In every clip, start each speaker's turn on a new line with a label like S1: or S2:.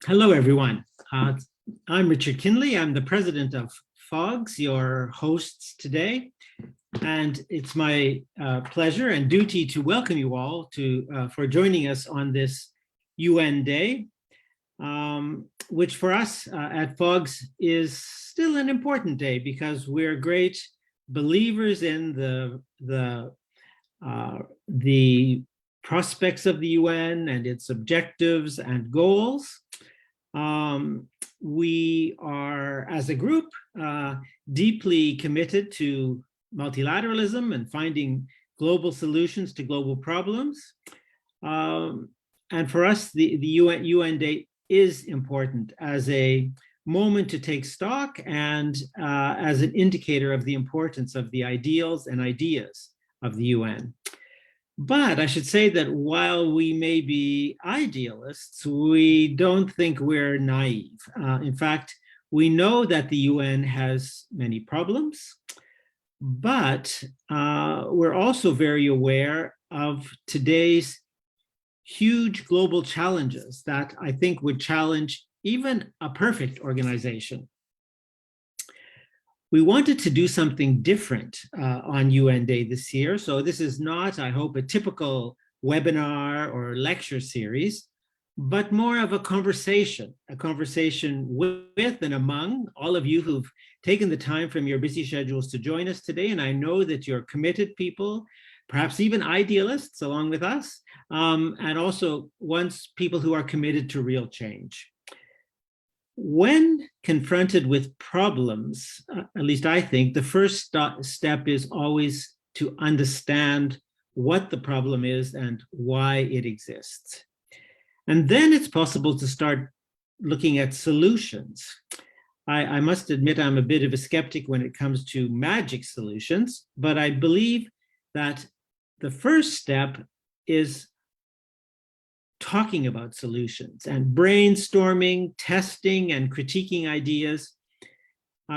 S1: Hello, everyone. I'm Richard Kinley. I'm the president of FOGS, your hosts today. And it's my pleasure and duty to welcome you all for joining us on this UN Day, which for us at FOGS is still an important day because we're great believers in the prospects of the UN and its objectives and goals. We are, as a group, deeply committed to multilateralism and finding global solutions to global problems. And for us, the UN Day is important as a moment to take stock and as an indicator of the importance of the ideals and ideas of the UN. But I should say that while we may be idealists, we don't think we're naive. In fact, we know that the UN has many problems, but we're also very aware of today's huge global challenges that I think would challenge even a perfect organization. We wanted to do something different on UN Day this year. So this is not, I hope, a typical webinar or lecture series, but more of a conversation with and among all of you who've taken the time from your busy schedules to join us today. And I know that you're committed people, perhaps even idealists along with us, and also people who are committed to real change. When confronted with problems, at least I think, the first step is always to understand what the problem is and why it exists. And then it's possible to start looking at solutions. I must admit I'm a bit of a skeptic when it comes to magic solutions, but I believe that the first step is talking about solutions and brainstorming, testing, and critiquing ideas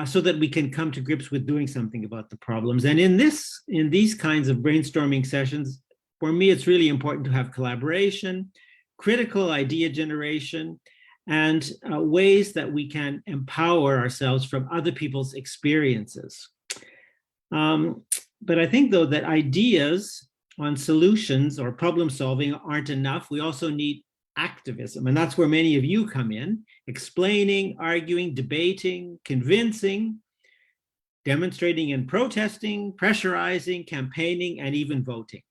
S1: so that we can come to grips with doing something about the problems. And in these kinds of brainstorming sessions, for me, it's really important to have collaboration, critical idea generation, and ways that we can empower ourselves from other people's experiences. But I think, though, that ideas on solutions or problem solving aren't enough. We also need activism. And that's where many of you come in, explaining, arguing, debating, convincing, demonstrating and protesting, pressurizing, campaigning, and even voting.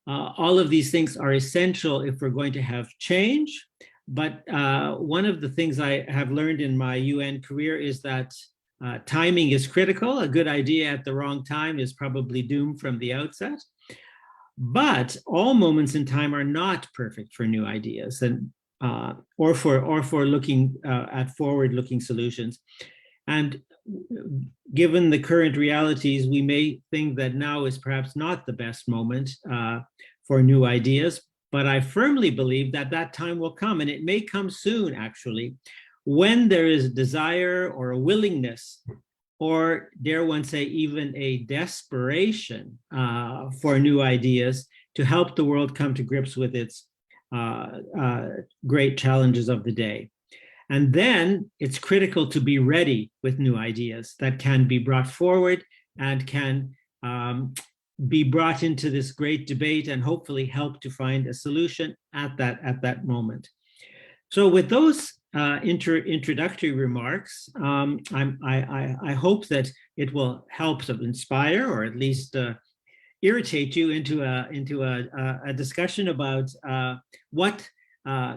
S1: All of these things are essential if we're going to have change. But one of the things I have learned in my UN career is that timing is critical. A good idea at the wrong time is probably doomed from the outset. But all moments in time are not perfect for new ideas and or for looking at forward-looking solutions. And given the current realities, we may think that now is perhaps not the best moment for new ideas. But I firmly believe that that time will come, and it may come soon, actually, when there is a desire or a willingness, or dare one say even a desperation for new ideas to help the world come to grips with its great challenges of the day. And then it's critical to be ready with new ideas that can be brought forward and can be brought into this great debate and hopefully help to find a solution at that moment. So with those introductory remarks, I hope that it will help to inspire or at least irritate you into a discussion about what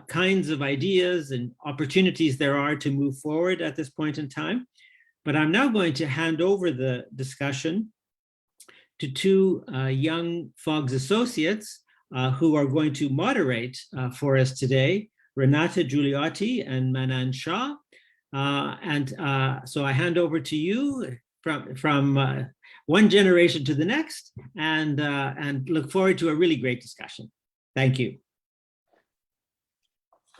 S1: kinds of ideas and opportunities there are to move forward at this point in time. But I'm now going to hand over the discussion to two young FOGS associates who are going to moderate for us today, Renata Giuliotti and Manan Shah. So I hand over to you from one generation to the next, and look forward to a really great discussion. Thank you.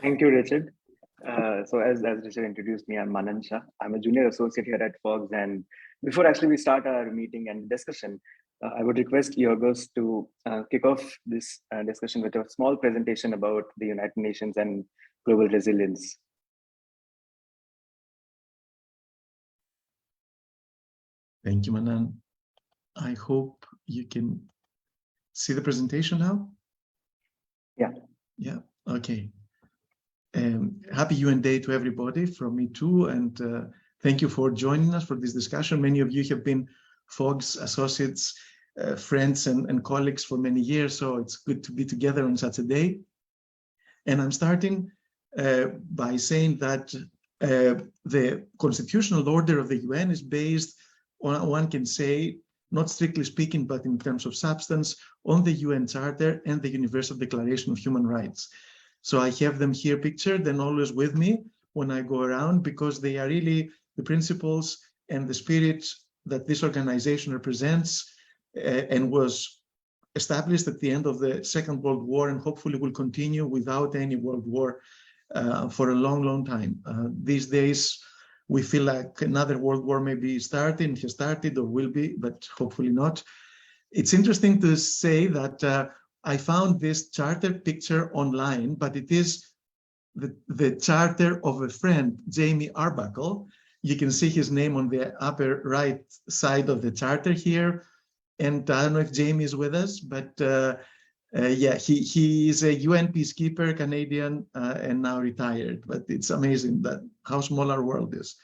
S2: Thank you, Richard. So as Richard introduced me, I'm Manan Shah. I'm a junior associate here at FOGS. And before actually we start our meeting and discussion, I would request Yorgos to kick off this discussion with a small presentation about the United Nations and global resilience.
S3: Thank you, Manan. I hope you can see the presentation now.
S2: Yeah.
S3: Yeah, okay. Happy UN Day to everybody from me too, and thank you for joining us for this discussion. Many of you have been FOG's associates, friends and colleagues for many years, so it's good to be together on such a day. And I'm starting by saying that the constitutional order of the UN is based on, one can say, not strictly speaking, but in terms of substance, on the UN Charter and the Universal Declaration of Human Rights. So I have them here pictured and always with me when I go around, because they are really the principles and the spirit that this organization represents and was established at the end of the Second World War, and hopefully will continue without any world war for a long, long time. These days, we feel like another world war may be starting, has started or will be, but hopefully not. It's interesting to say that I found this charter picture online, but it is the charter of a friend, Jamie Arbuckle. You can see his name on the upper right side of the charter here. And I don't know if Jamie is with us, but yeah, he is a UN peacekeeper, Canadian, and now retired. But it's amazing that how small our world is.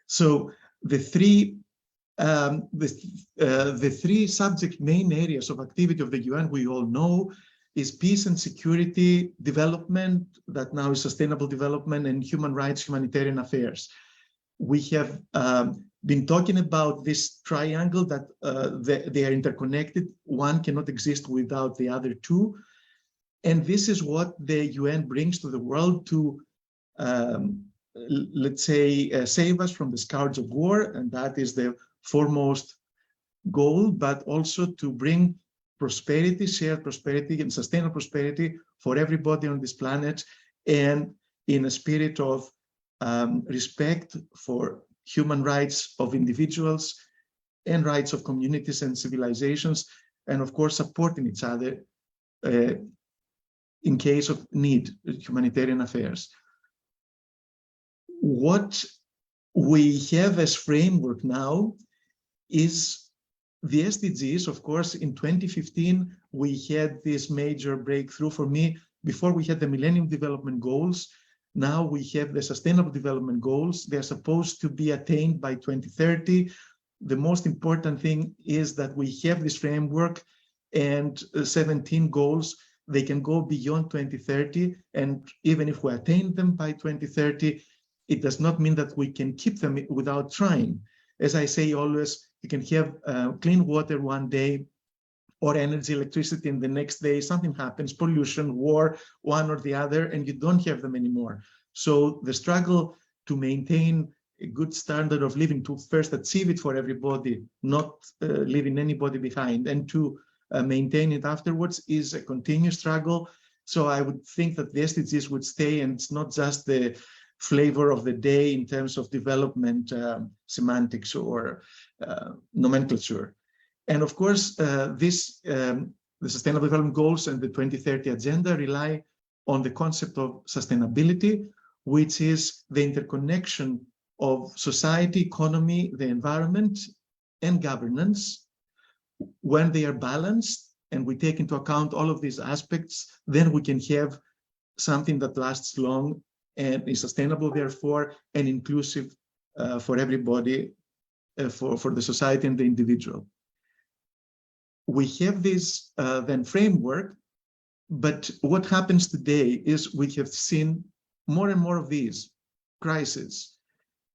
S3: So the three subject main areas of activity of the UN, we all know, is peace and security, development, that now is sustainable development, and human rights, humanitarian affairs. We have been talking about this triangle that they are interconnected. One cannot exist without the other two. And this is what the UN brings to the world to, let's say, save us from the scourge of war. And that is the foremost goal, but also to bring prosperity, shared prosperity and sustainable prosperity for everybody on this planet, and in a spirit of respect for human rights of individuals and rights of communities and civilizations, and of course supporting each other in case of need, humanitarian affairs. What we have as framework now is the SDGs. Of course, in 2015, we had this major breakthrough. For me, before we had the Millennium Development Goals, now we have the Sustainable Development Goals. They're supposed to be attained by 2030. The most important thing is that we have this framework and 17 goals. They can go beyond 2030. And even if we attain them by 2030, it does not mean that we can keep them without trying. As I say always, you can have clean water one day, or energy, electricity, and the next day something happens, pollution, war, one or the other, and you don't have them anymore. So the struggle to maintain a good standard of living, to first achieve it for everybody, not leaving anybody behind, and to maintain it afterwards, is a continuous struggle. So I would think that the SDGs would stay, and it's not just the flavor of the day in terms of development semantics or nomenclature. And of course, the Sustainable Development Goals and the 2030 Agenda rely on the concept of sustainability, which is the interconnection of society, economy, the environment, and governance. When they are balanced and we take into account all of these aspects, then we can have something that lasts long and is sustainable, therefore, and inclusive for everybody, for the society and the individual. We have this then framework, but what happens today is we have seen more and more of these crises.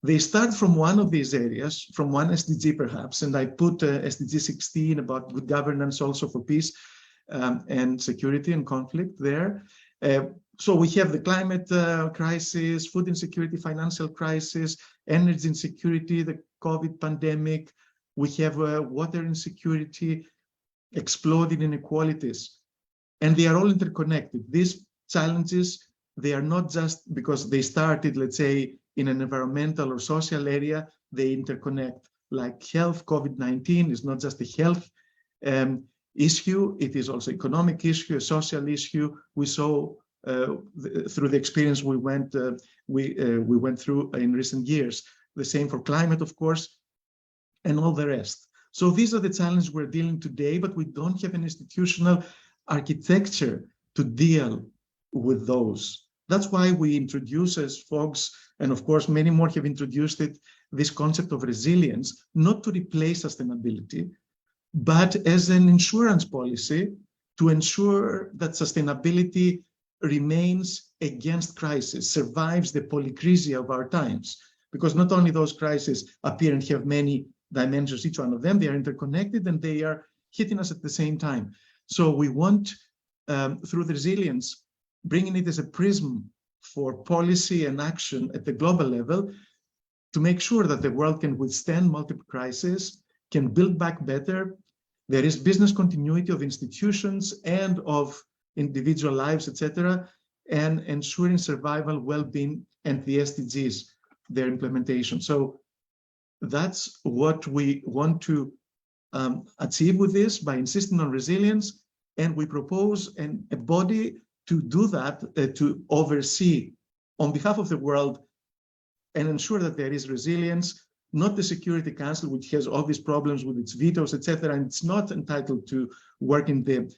S3: They start from one of these areas, from one SDG perhaps, and I put SDG 16 about good governance also for peace and security and conflict there. So we have the climate crisis, food insecurity, financial crisis, energy insecurity, the COVID pandemic. We have water insecurity, exploding inequalities, and they are all interconnected. These challenges, they are not just because they started, let's say, in an environmental or social area, they interconnect. Like health, COVID-19 is not just a health issue. It is also economic issue, a social issue. We saw through the experience we went through in recent years. The same for climate, of course, and all the rest. So these are the challenges we're dealing today, but we don't have an institutional architecture to deal with those. That's why we introduce as folks, and of course many more have introduced it, this concept of resilience, not to replace sustainability, but as an insurance policy to ensure that sustainability remains against crisis, survives the polycracy of our times. Because not only those crises appear and have many dimensions, each one of them, they are interconnected and they are hitting us at the same time. So we want, through the resilience, bringing it as a prism for policy and action at the global level to make sure that the world can withstand multiple crises, can build back better. There is business continuity of institutions and of individual lives, etc., and ensuring survival, well-being, and the SDGs, their implementation. So that's what we want to achieve with this by insisting on resilience. And we propose a body to do that, to oversee on behalf of the world and ensure that there is resilience, not the Security Council, which has all these problems with its vetoes, etc., and it's not entitled to work in the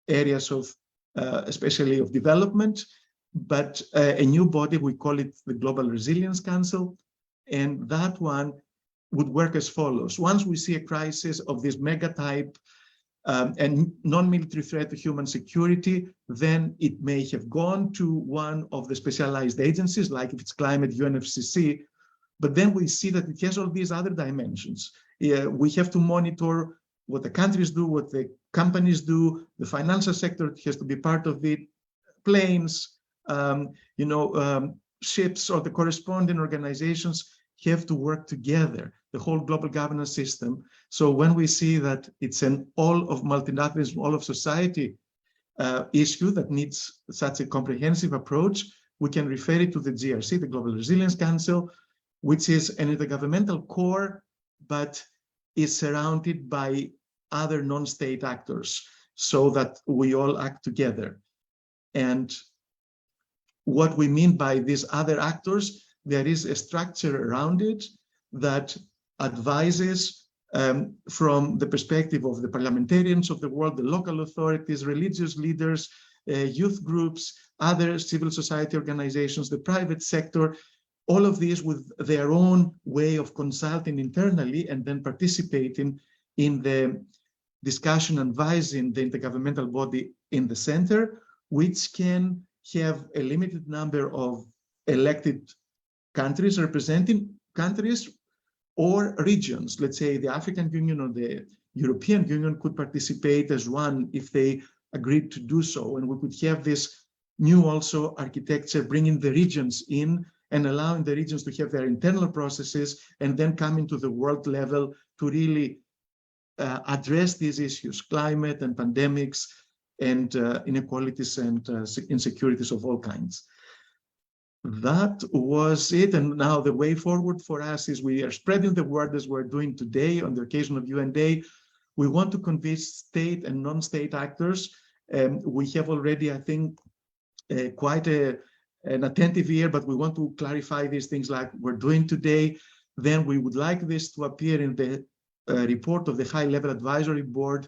S3: areas of, especially of development, but a new body, we call it the Global Resilience Council, and that one would work as follows. Once we see a crisis of this mega type and non-military threat to human security, then it may have gone to one of the specialized agencies, like if it's climate, UNFCCC, but then we see that it has all these other dimensions. We have to monitor what the countries do, what the companies do, the financial sector has to be part of it, planes, ships or the corresponding organizations have to work together, the whole global governance system. So when we see that it's an all of multilateralism, all of society issue that needs such a comprehensive approach, we can refer it to the GRC, the Global Resilience Council, which is an intergovernmental core, but is surrounded by other non-state actors so that we all act together. And what we mean by these other actors, there is a structure around it that advises from the perspective of the parliamentarians of the world, the local authorities, religious leaders, youth groups, other civil society organizations, the private sector, all of these with their own way of consulting internally and then participating in the discussion, advising the intergovernmental body in the center, which can have a limited number of elected countries representing countries or regions. Let's say the African Union or the European Union could participate as one if they agreed to do so. And we could have this new also architecture, bringing the regions in and allowing the regions to have their internal processes and then coming to the world level to really address these issues, climate and pandemics and inequalities and insecurities of all kinds. That was it. And now the way forward for us is we are spreading the word as we're doing today on the occasion of UN Day. We want to convince state and non-state actors. We have already, I think, quite an attentive ear, but we want to clarify these things like we're doing today. Then we would like this to appear in the report of the High-Level Advisory Board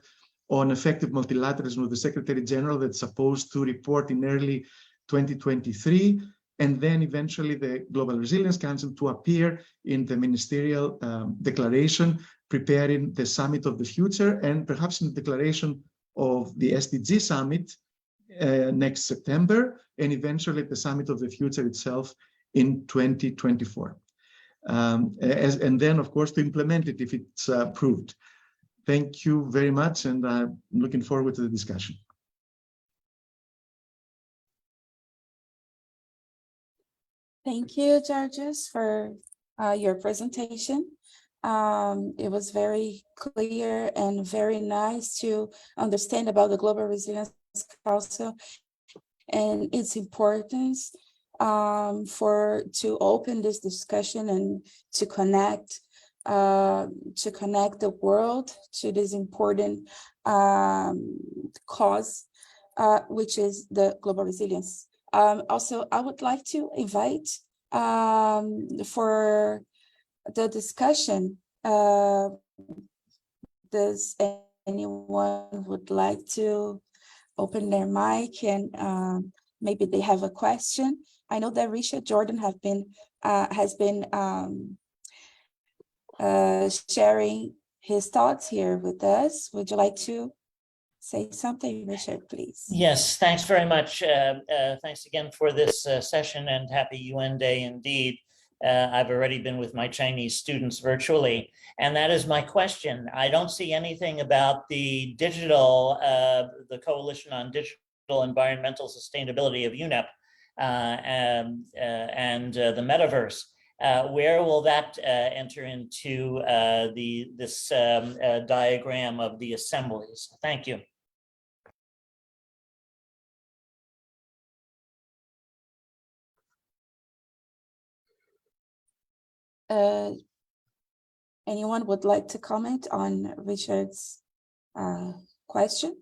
S3: on Effective Multilateralism of the Secretary General that's supposed to report in early 2023. And then eventually the Global Resilience Council to appear in the ministerial declaration, preparing the Summit of the Future, and perhaps in the declaration of the SDG Summit next September, and eventually the Summit of the Future itself in 2024. And then, of course, to implement it if it's approved. Thank you very much, and I'm looking forward to the discussion.
S4: Thank you, Georgios, for your presentation. It was very clear and very nice to understand about the Global Resilience Council and its importance to open this discussion and to connect the world to this important cause, which is the global resilience. Also, I would like to invite for the discussion, does anyone would like to open their mic and maybe they have a question? I know that Richard Jordan has been sharing his thoughts here with us. Would you like to say something, Richard, please?
S5: Yes, thanks very much. Thanks again for this session, and happy UN Day indeed. I've already been with my Chinese students virtually, and that is my question. I don't see anything about the digital, the Coalition on Digital Environmental Sustainability of UNEP and the metaverse. Where will that enter into this diagram of the assemblies? Thank you.
S4: Anyone would like to comment on Richard's question?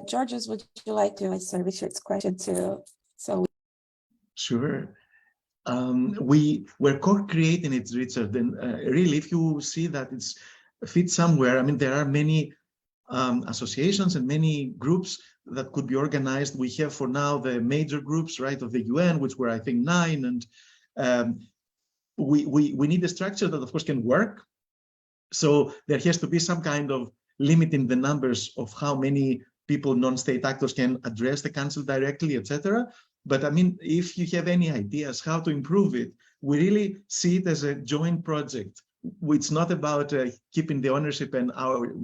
S4: Georges, would you like to answer Richard's question too?
S3: Sure. We're co-creating it, Richard, and really, if you see that it's fit somewhere, I mean, there are many associations and many groups that could be organized. We have for now the major groups, right, of the UN, which were, I think, 9, and we need a structure that, of course, can work. So there has to be some kind of limit in the numbers of how many people, non-state actors, can address the council directly, etc. But I mean, if you have any ideas how to improve it, we really see it as a joint project. It's not about keeping the ownership and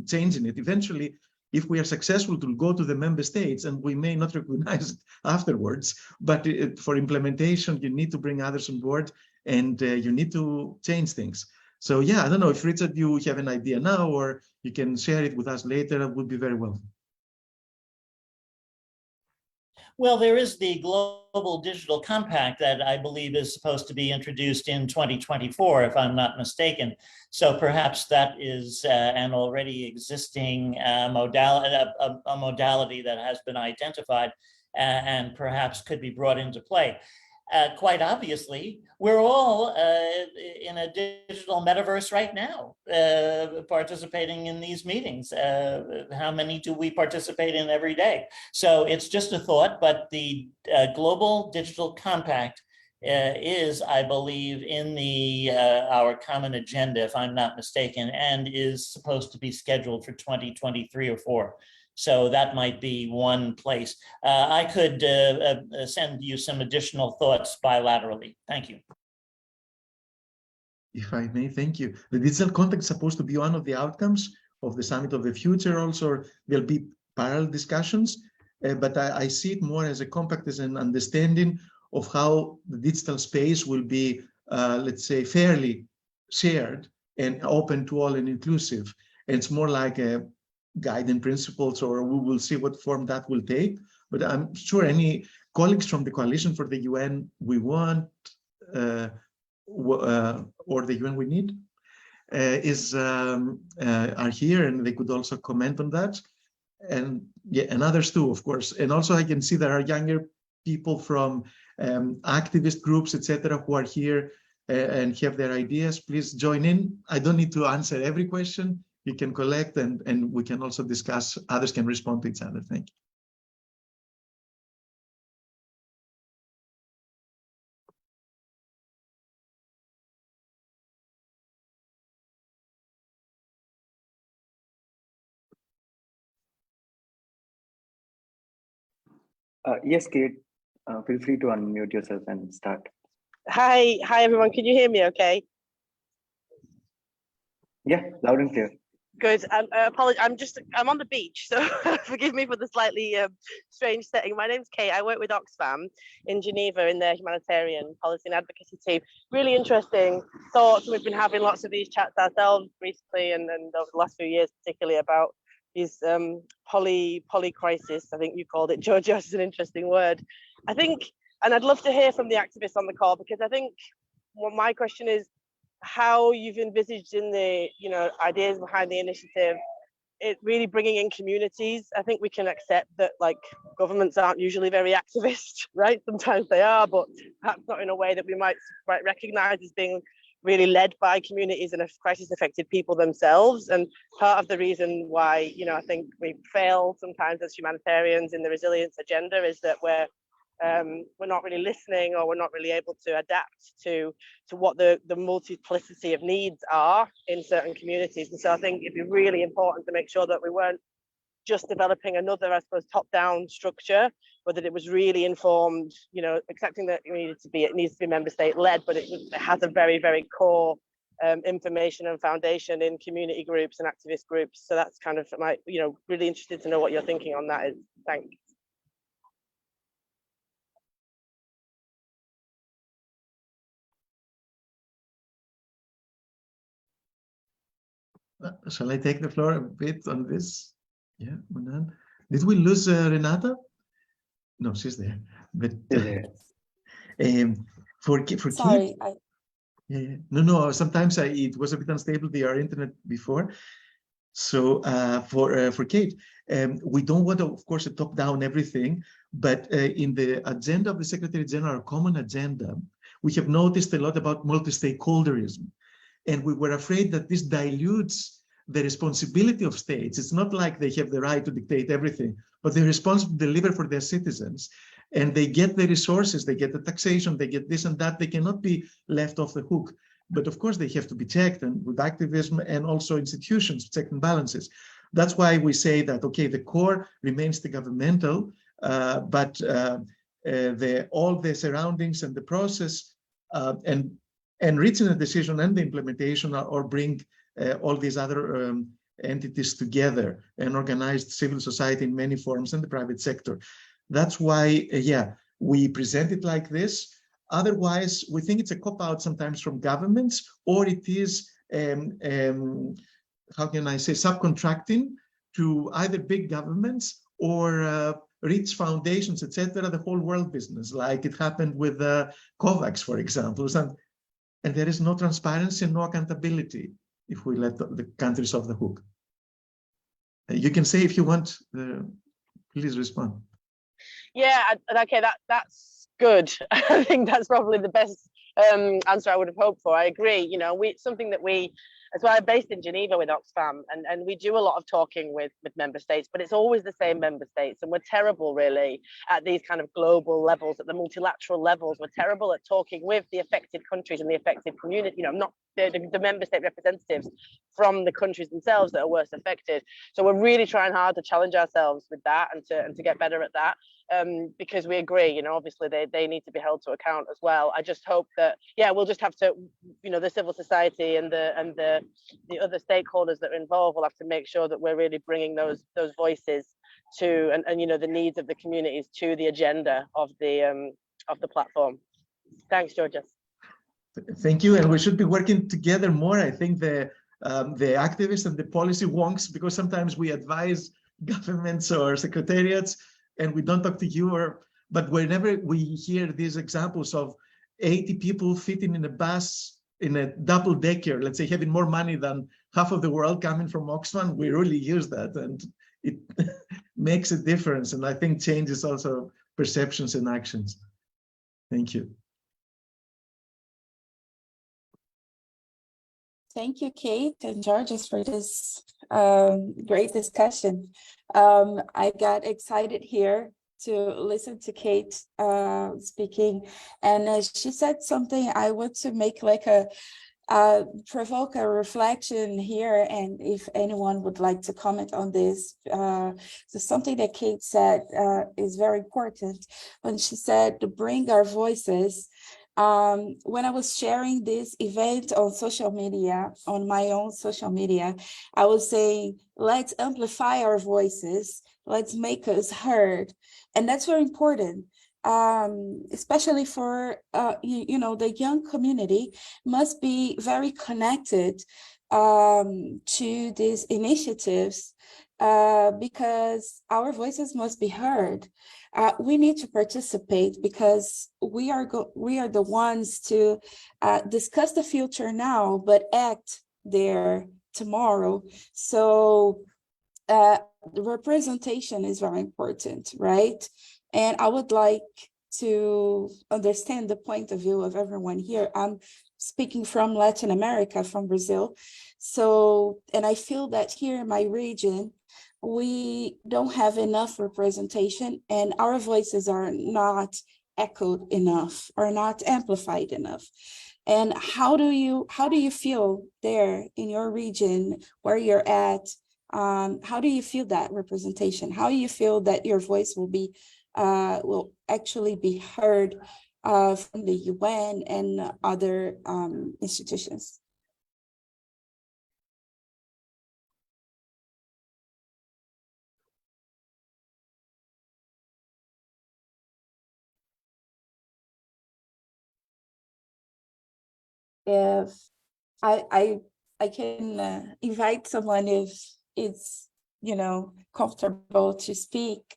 S3: changing it. Eventually, if we are successful, to go to the member states, and we may not recognize it afterwards, but for implementation, you need to bring others on board, and you need to change things. So yeah, I don't know if, Richard, you have an idea now, or you can share it with us later. It would be very welcome.
S5: Well, there is the Global Digital Compact that I believe is supposed to be introduced in 2024, if I'm not mistaken. So perhaps that is an already existing modality, a modality that has been identified and perhaps could be brought into play. Quite obviously, we're all in a digital metaverse right now, participating in these meetings. How many do we participate in every day? So it's just a thought, but the Global Digital Compact is, I believe, in the our common agenda, if I'm not mistaken, and is supposed to be scheduled for 2023 or 4. So that might be one place. I could send you some additional thoughts bilaterally. Thank you.
S3: If I may, thank you. The digital compact is supposed to be one of the outcomes of the Summit of the Future. Also, there'll be parallel discussions, but I see it more as a compact, as an understanding of how the digital space will be, let's say, fairly shared and open to all and inclusive. And it's more like a guiding principles, or we will see what form that will take. But I'm sure any colleagues from the Coalition for the UN we want, or the UN we need, are here, and they could also comment on that. And yeah, and others too, of course. And also I can see there are younger people from activist groups, etc., who are here and have their ideas. Please join in. I don't need to answer every question. You can collect, and we can also discuss. Others can respond to each other. Thank you.
S2: Yes, Kate, feel free to unmute yourself and start.
S6: Hi everyone. Can you hear me okay?
S2: Yeah, loud and clear.
S6: Good. Apologies. I'm on the beach, so forgive me for the slightly strange setting. My name's Kate. I work with Oxfam in Geneva in the humanitarian policy and advocacy team. Really interesting thoughts. We've been having lots of these chats ourselves recently, and over the last few years, particularly about these poly crisis. I think you called it, Georgios, is an interesting word. I think And I'd love to hear from the activists on the call, because I think what my question is how you've envisaged in the ideas behind the initiative, it really bringing in communities. I think we can accept that like governments aren't usually very activist, right? Sometimes they are, but perhaps not in a way that we might recognize as being really led by communities and crisis affected people themselves. And part of the reason why, I think we fail sometimes as humanitarians in the resilience agenda is that we're not really listening, or we're not really able to adapt to what the multiplicity of needs are in certain communities. And so I think it'd be really important to make sure that we weren't just developing another, I suppose, top-down structure, but that it was really informed, accepting that it needs to be member state led, but it has a very, very core information and foundation in community groups and activist groups. So that's kind of my, really interested to know what you're thinking on that is. Thanks.
S3: Shall I take the floor a bit on this? Yeah, Manan. Did we lose Renata? No, she's there. But for
S4: Sorry,
S3: Kate, yeah. No. Sometimes it was a bit unstable, our internet before. So for Kate, we don't want, of course, to top down everything, but in the agenda of the Secretary General, our common agenda, we have noticed a lot about multi-stakeholderism. And we were afraid that this dilutes the responsibility of states. It's not like they have the right to dictate everything, but they're responsible to deliver for their citizens. And they get the resources, they get the taxation, they get this and that. They cannot be left off the hook. But of course, they have to be checked, and with activism and also institutions, check and balances. That's why we say that, okay, the core remains the governmental, but all the surroundings and the process and reaching a decision and the implementation or bring all these other entities together and organized civil society in many forms and the private sector. That's why, we present it like this. Otherwise, we think it's a cop-out sometimes from governments, or it is, how can I say, subcontracting to either big governments or rich foundations, etc., the whole world business, like it happened with COVAX, for example. And there is no transparency and no accountability if we let the countries off the hook. You can say if you want, please respond.
S6: Yeah, okay, that's good. I think that's probably the best answer I would have hoped for. I agree. Something that that's why I'm based in Geneva with Oxfam, and we do a lot of talking with member states, but it's always the same member states, and we're terrible really at these kind of global levels, at the multilateral levels. We're terrible at talking with the affected countries and the affected community, not the member state representatives from the countries themselves that are worst affected. So we're really trying hard to challenge ourselves with that and to get better at that. Because we agree, obviously they need to be held to account as well. I just hope that, we'll just have to, the civil society and the other stakeholders that are involved will have to make sure that we're really bringing those voices to and the needs of the communities to the agenda of the platform. Thanks, Georgios.
S3: Thank you, and we should be working together more. I think the activists and the policy wonks, because sometimes we advise governments or secretariats and we don't talk to you, but whenever we hear these examples of 80 people fitting in a bus in a double decker, let's say having more money than half of the world coming from Oxfam, we really use that, and it makes a difference. And I think changes also perceptions and actions. Thank you.
S4: Thank you, Kate and Georgios, for this great discussion. I got excited here to listen to Kate speaking, and she said something I want to make provoke a reflection here, and if anyone would like to comment on this. So something that Kate said is very important when she said to bring our voices. When I was sharing this event on social media, on my own social media, I was saying, let's amplify our voices, let's make us heard. And that's very important, especially for, the young community must be very connected to these initiatives because our voices must be heard. we need to participate because we are the ones to discuss the future now, but act there tomorrow. So the representation is very important, right? And I would like to understand the point of view of everyone here. I'm speaking from Latin America, from Brazil. So, and I feel that here in my region, we don't have enough representation and our voices are not echoed enough or not amplified enough. And how do you feel there in your region where you're at? How do you feel that representation? How do you feel that your voice will actually be heard from the UN and other institutions? If I can invite someone if it's comfortable to speak.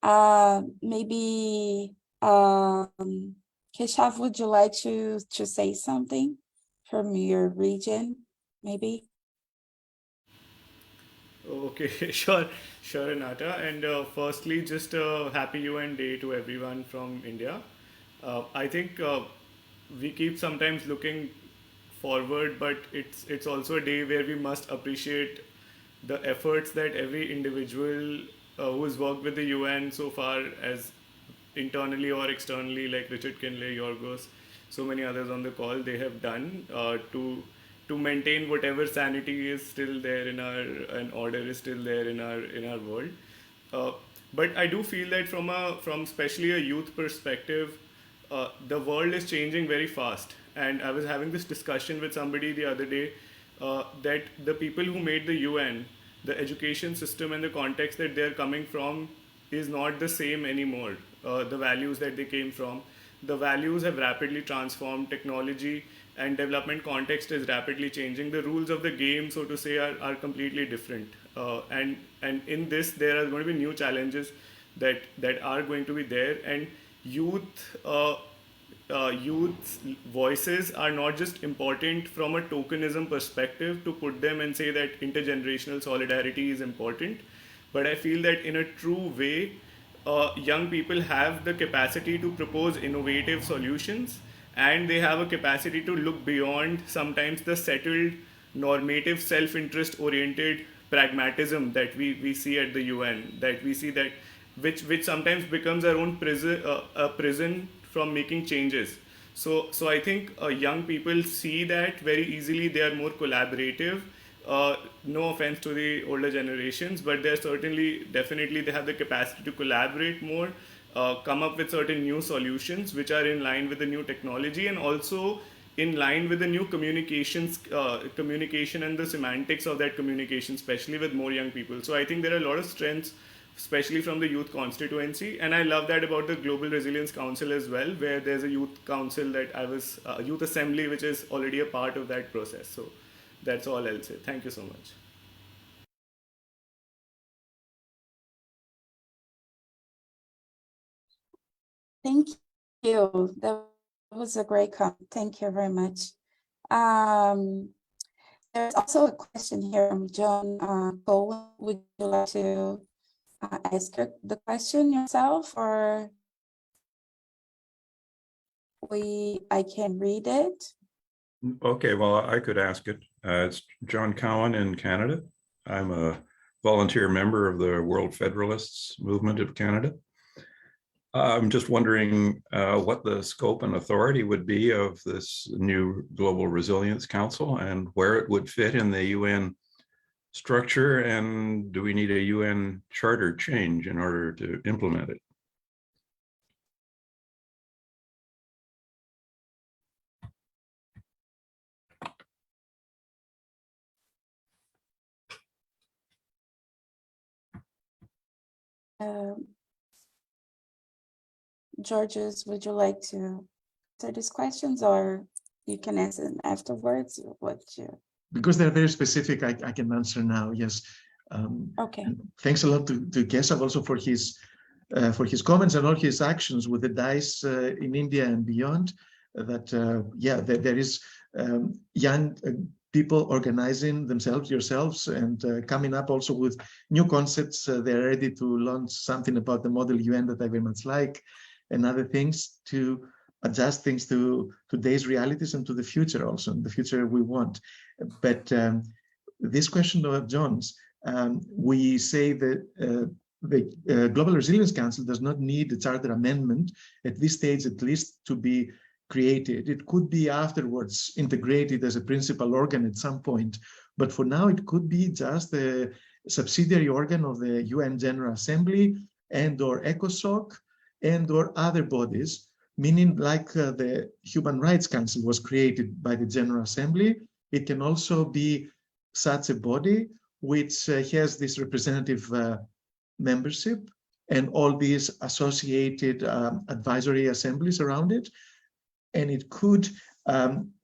S4: Maybe Keshav, would you like to say something from your region, maybe?
S7: Okay, sure, Renata. And firstly, just a happy UN Day to everyone from India. I think we keep sometimes looking forward, but it's also a day where we must appreciate the efforts that every individual who's worked with the UN so far, as internally or externally, like Richard Kinley, Yorgos, so many others on the call, they have done to maintain whatever sanity is still there in our, and order is still there in our world. But I do feel that from especially a youth perspective, the world is changing very fast. And I was having this discussion with somebody the other day that the people who made the UN, the education system and the context that they're coming from is not the same anymore. The values that they came from, the values have rapidly transformed. Technology and development context is rapidly changing. The rules of the game, so to say, are completely different. And in this, there are going to be new challenges that are going to be there. And youth's voices are not just important from a tokenism perspective to put them and say that intergenerational solidarity is important, but I feel that in a true way, young people have the capacity to propose innovative solutions, and they have a capacity to look beyond sometimes the settled, normative, self-interest oriented pragmatism that we see at the UN, that we see that which sometimes becomes our own prison from making changes. So I think young people see that very easily. They are more collaborative. No offense to the older generations, but they're definitely they have the capacity to collaborate more, come up with certain new solutions which are in line with the new technology and also in line with the new communication and the semantics of that communication, especially with more young people. So I think there are a lot of strengths, especially from the youth constituency. And I love that about the Global Resilience Council as well, where there's a youth council youth assembly, which is already a part of that process. So that's all I'll say. Thank you so much.
S4: Thank you. That was a great comment. Thank you very much. There's also a question here from John Cohen. Would you like to ask the question yourself, or I can read it?
S8: Okay, well, I could ask it. It's John Cowan in Canada. I'm a volunteer member of the World Federalists Movement of Canada. I'm just wondering what the scope and authority would be of this new Global Resilience Council and where it would fit in the UN structure, and do we need a UN charter change in order to implement it?
S4: Georges, would you like to answer these questions, or you can answer them afterwards?
S3: Because they're very specific, I can answer now, yes.
S4: Okay.
S3: Thanks a lot to Keshav also for his for his comments and all his actions with the DICE in India and beyond. There is young people organizing themselves, yourselves, and coming up also with new concepts. They're ready to launch something about the model UN that I very much like, and other things to adjust things to today's realities and to the future also, and the future we want. But this question of John's, we say that the Global Resilience Council does not need a charter amendment at this stage, at least, to be created. It could be afterwards integrated as a principal organ at some point, but for now it could be just a subsidiary organ of the UN General Assembly and or ECOSOC and or other bodies, meaning like the Human Rights Council was created by the General Assembly. It can also be such a body which has this representative membership and all these associated advisory assemblies around it. And it could,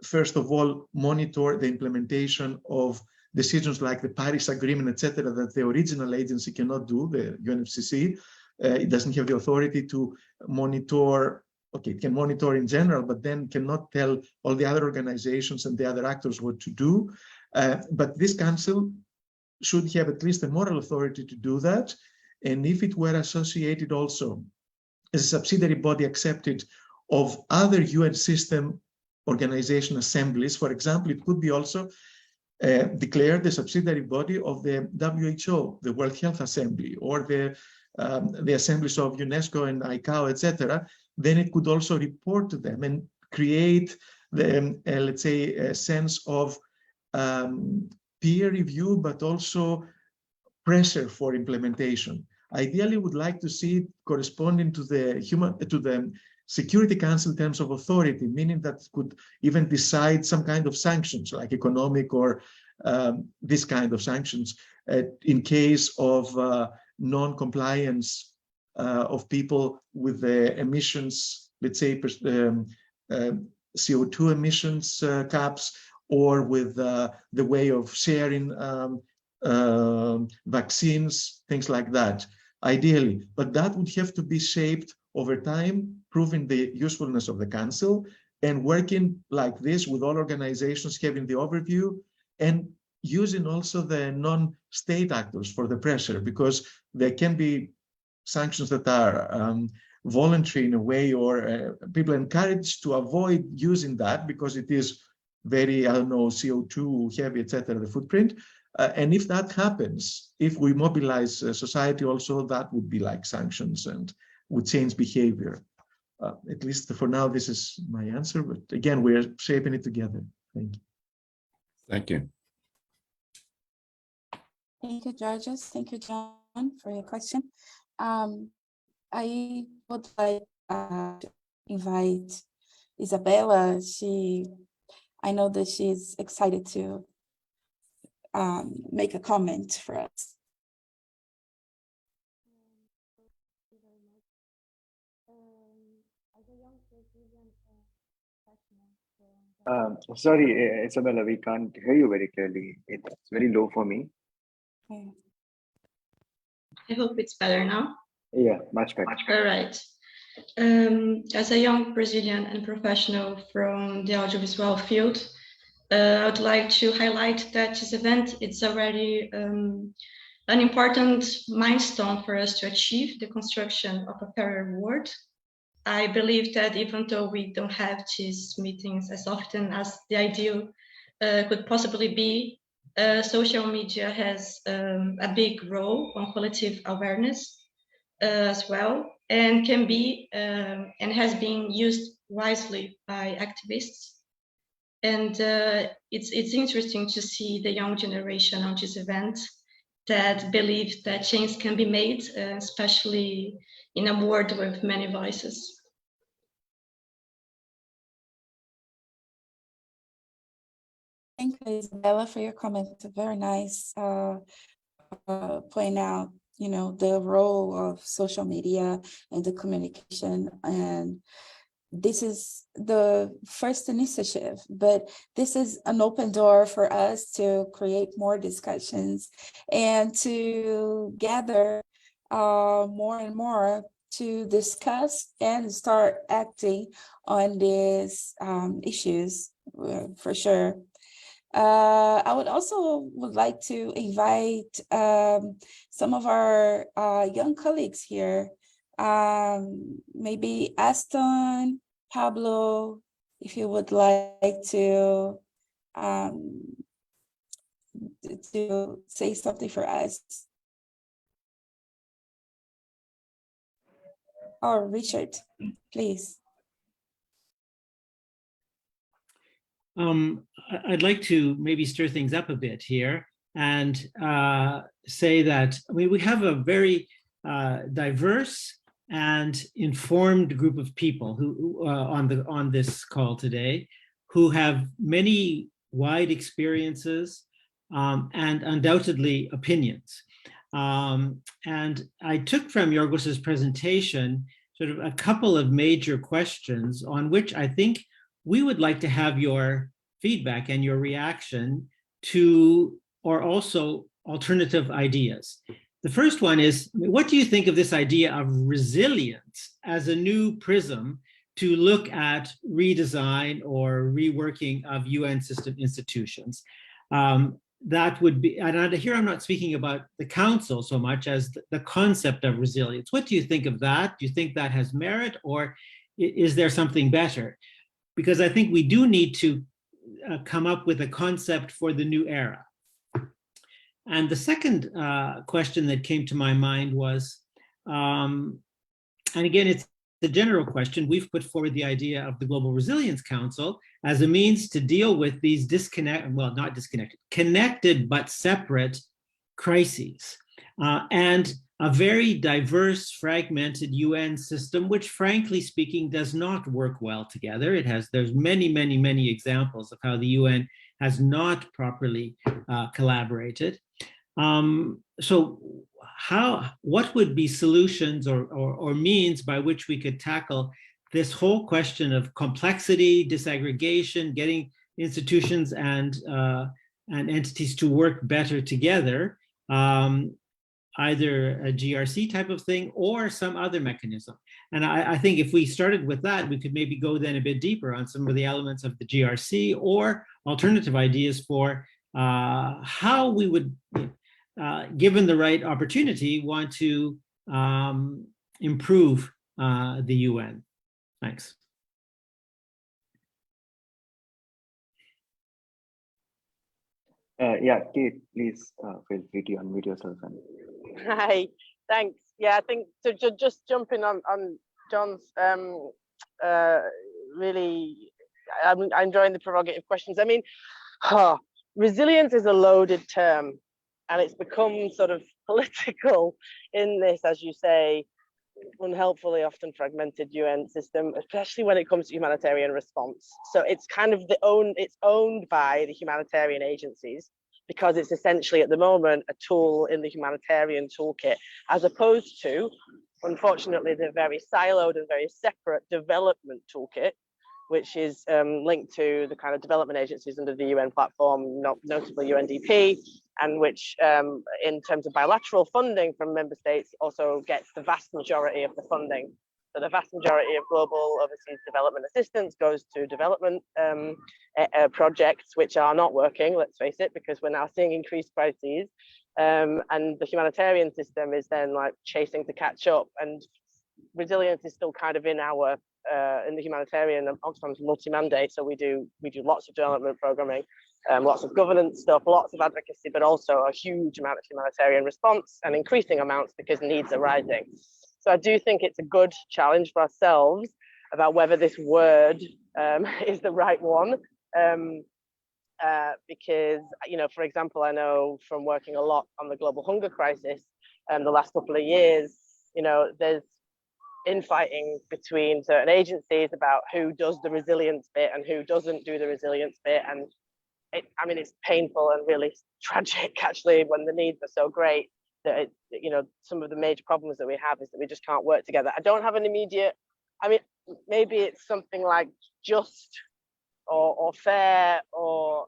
S3: first of all, monitor the implementation of decisions like the Paris Agreement, etc., that the original agency cannot do, the UNFCCC. It doesn't have the authority to monitor. Okay, it can monitor in general, but then cannot tell all the other organizations and the other actors what to do. But this council should have at least the moral authority to do that. And if it were associated also as a subsidiary body accepted of other UN system organization assemblies, for example, it could be also declared the subsidiary body of the WHO, the World Health Assembly, or the assemblies of UNESCO and ICAO, etc., then it could also report to them and create the, let's say, a sense of peer review, but also pressure for implementation. Ideally, would like to see it corresponding to the Security Council in terms of authority, meaning that it could even decide some kind of sanctions, like economic or this kind of sanctions, in case of non-compliance of people with the emissions, let's say CO2 emissions caps, or with the way of sharing vaccines, things like that, ideally. But that would have to be shaped over time, proving the usefulness of the council and working like this with all organizations having the overview and using also the non-state actors for the pressure, because there can be sanctions that are voluntary in a way, or people encouraged to avoid using that because it is very, I don't know, CO2 heavy, etc., the footprint. And if that happens, if we mobilize society also, that would be like sanctions and would change behavior. At least for now, this is my answer. But again, we're shaping it together. Thank you.
S8: Thank you.
S4: Thank you, Georges. Thank you, John, for your question. I would like to invite Isabella. I know that she's excited to make a comment for us.
S2: Sorry, Isabella, we can't hear you very clearly. It's very low for me.
S4: Okay.
S9: I hope it's better now.
S2: Yeah, much better.
S9: All right. As a young Brazilian and professional from the audiovisual field, I would like to highlight that this event is already an important milestone for us to achieve the construction of a fairer world. I believe that even though we don't have these meetings as often as the ideal could possibly be, social media has a big role on collective awareness as well, and can be and has been used wisely by activists. And it's interesting to see the young generation on this event that believe that change can be made, especially in a world with many voices.
S4: Thank you, Isabella, for your comment. Very nice point out, the role of social media and the communication. And this is the first initiative, but this is an open door for us to create more discussions and to gather more and more to discuss and start acting on these issues for sure. I would also like to invite some of our young colleagues here, maybe Aston, Pablo, if you would like to say something for us. Or Richard, please.
S1: I'd like to maybe stir things up a bit here and say that we have a very diverse and informed group of people who on this call today, who have many wide experiences and undoubtedly opinions. And I took from Yorgos's presentation sort of a couple of major questions on which I think we would like to have your feedback and your reaction to, or also alternative ideas. The first one is, what do you think of this idea of resilience as a new prism to look at redesign or reworking of UN system institutions? That would be, and here I'm not speaking about the council so much as the concept of resilience. What do you think of that? Do you think that has merit, or is there something better? Because I think we do need to come up with a concept for the new era. And the second question that came to my mind was, and again, it's the general question, we've put forward the idea of the Global Resilience Council as a means to deal with these connected but separate crises. And a very diverse, fragmented UN system, which frankly speaking does not work well together. There's many examples of how the UN has not properly collaborated. So what would be solutions or means by which we could tackle this whole question of complexity, disaggregation, getting institutions and entities to work better together, either a GRC type of thing or some other mechanism. And I think if we started with that, we could maybe go then a bit deeper on some of the elements of the GRC or alternative ideas for how we would, given the right opportunity, want to improve the UN. Thanks.
S2: Yeah, Kate, please feel free to unmute yourself.
S6: Hi, thanks. Yeah, I think to just jumping on John's really, I'm enjoying the provocative questions. I mean, resilience is a loaded term, and it's become sort of political in this, as you say, unhelpfully often fragmented UN system, especially when it comes to humanitarian response. So it's kind of it's owned by the humanitarian agencies, because it's essentially at the moment a tool in the humanitarian toolkit, as opposed to, unfortunately, the very siloed and very separate development toolkit, which is linked to the kind of development agencies under the UN platform, notably UNDP, and which in terms of bilateral funding from member states also gets the vast majority of the funding. So the vast majority of global overseas development assistance goes to development projects, which are not working, let's face it, because we're now seeing increased crises. And the humanitarian system is then like chasing to catch up. And resilience is still kind of in our, in the humanitarian Oxfam's multi-mandate. So we do lots of development programming, lots of governance stuff, lots of advocacy, but also a huge amount of humanitarian response and increasing amounts because needs are rising. So I do think it's a good challenge for ourselves about whether this word is the right one. Because, you know, for example, I know from working a lot on the global hunger crisis the last couple of years, you know, there's infighting between certain agencies about who does the resilience bit and who doesn't do the resilience bit. And I mean, it's painful and really tragic, actually, when the needs are so great that, you know, some of the major problems that we have is that we just can't work together. I don't have an immediate, I mean, maybe it's something like just or fair or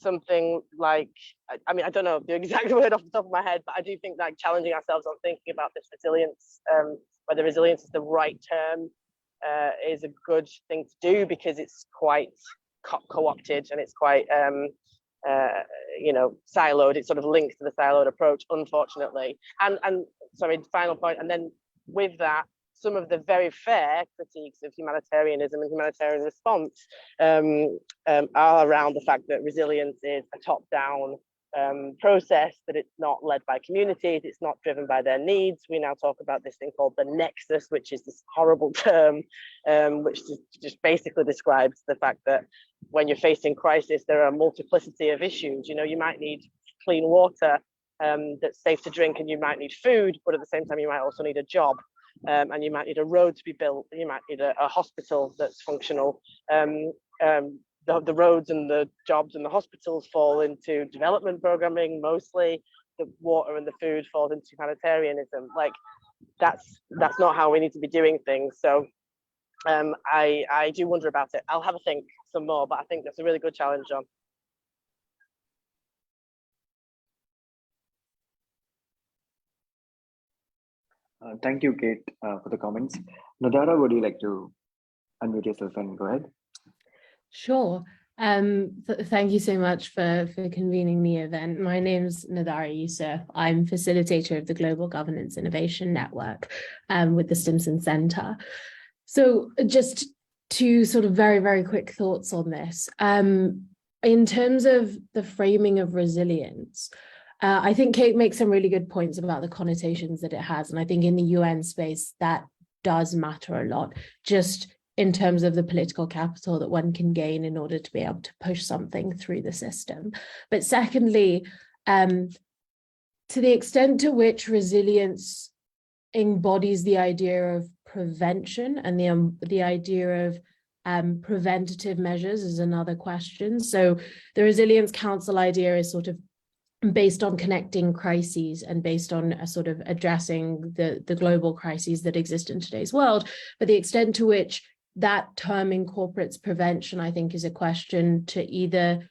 S6: something like, I mean, I don't know the exact word off the top of my head, but I do think like challenging ourselves on thinking about this resilience, whether resilience is the right term, is a good thing to do, because it's quite co-opted and it's quite you know, siloed. It sort of links to the siloed approach, unfortunately. And sorry, final point. And then with that, some of the very fair critiques of humanitarianism and humanitarian response are around the fact that resilience is a top-down process, that it's not led by communities, it's not driven by their needs. We now talk about this thing called the nexus, which is this horrible term, which just basically describes the fact that when you're facing crisis, there are a multiplicity of issues. You know, you might need clean water that's safe to drink, and you might need food, but at the same time, you might also need a job. And you might need a road to be built, you might need a hospital that's functional. The roads and the jobs and the hospitals fall into development programming mostly. The water and the food falls into humanitarianism. Like, that's not how we need to be doing things. So I do wonder about it. I'll have a think some more, but I think that's a really good challenge, John.
S2: Thank you, Kate, for the comments. Nadara, would you like to unmute yourself and go ahead?
S10: Sure. Thank you so much for convening the event. My name's Nadara Yusuf. I'm facilitator of the Global Governance Innovation Network with the Stimson Center. So just two sort of very, very quick thoughts on this. In terms of the framing of resilience, I think Kate makes some really good points about the connotations that it has. And I think in the UN space, that does matter a lot, just in terms of the political capital that one can gain in order to be able to push something through the system. But secondly, to the extent to which resilience embodies the idea of prevention and the idea of preventative measures is another question. So the Resilience Council idea is sort of based on connecting crises and based on a sort of addressing the global crises that exist in today's world. But the extent to which that term incorporates prevention, I think, is a question to either,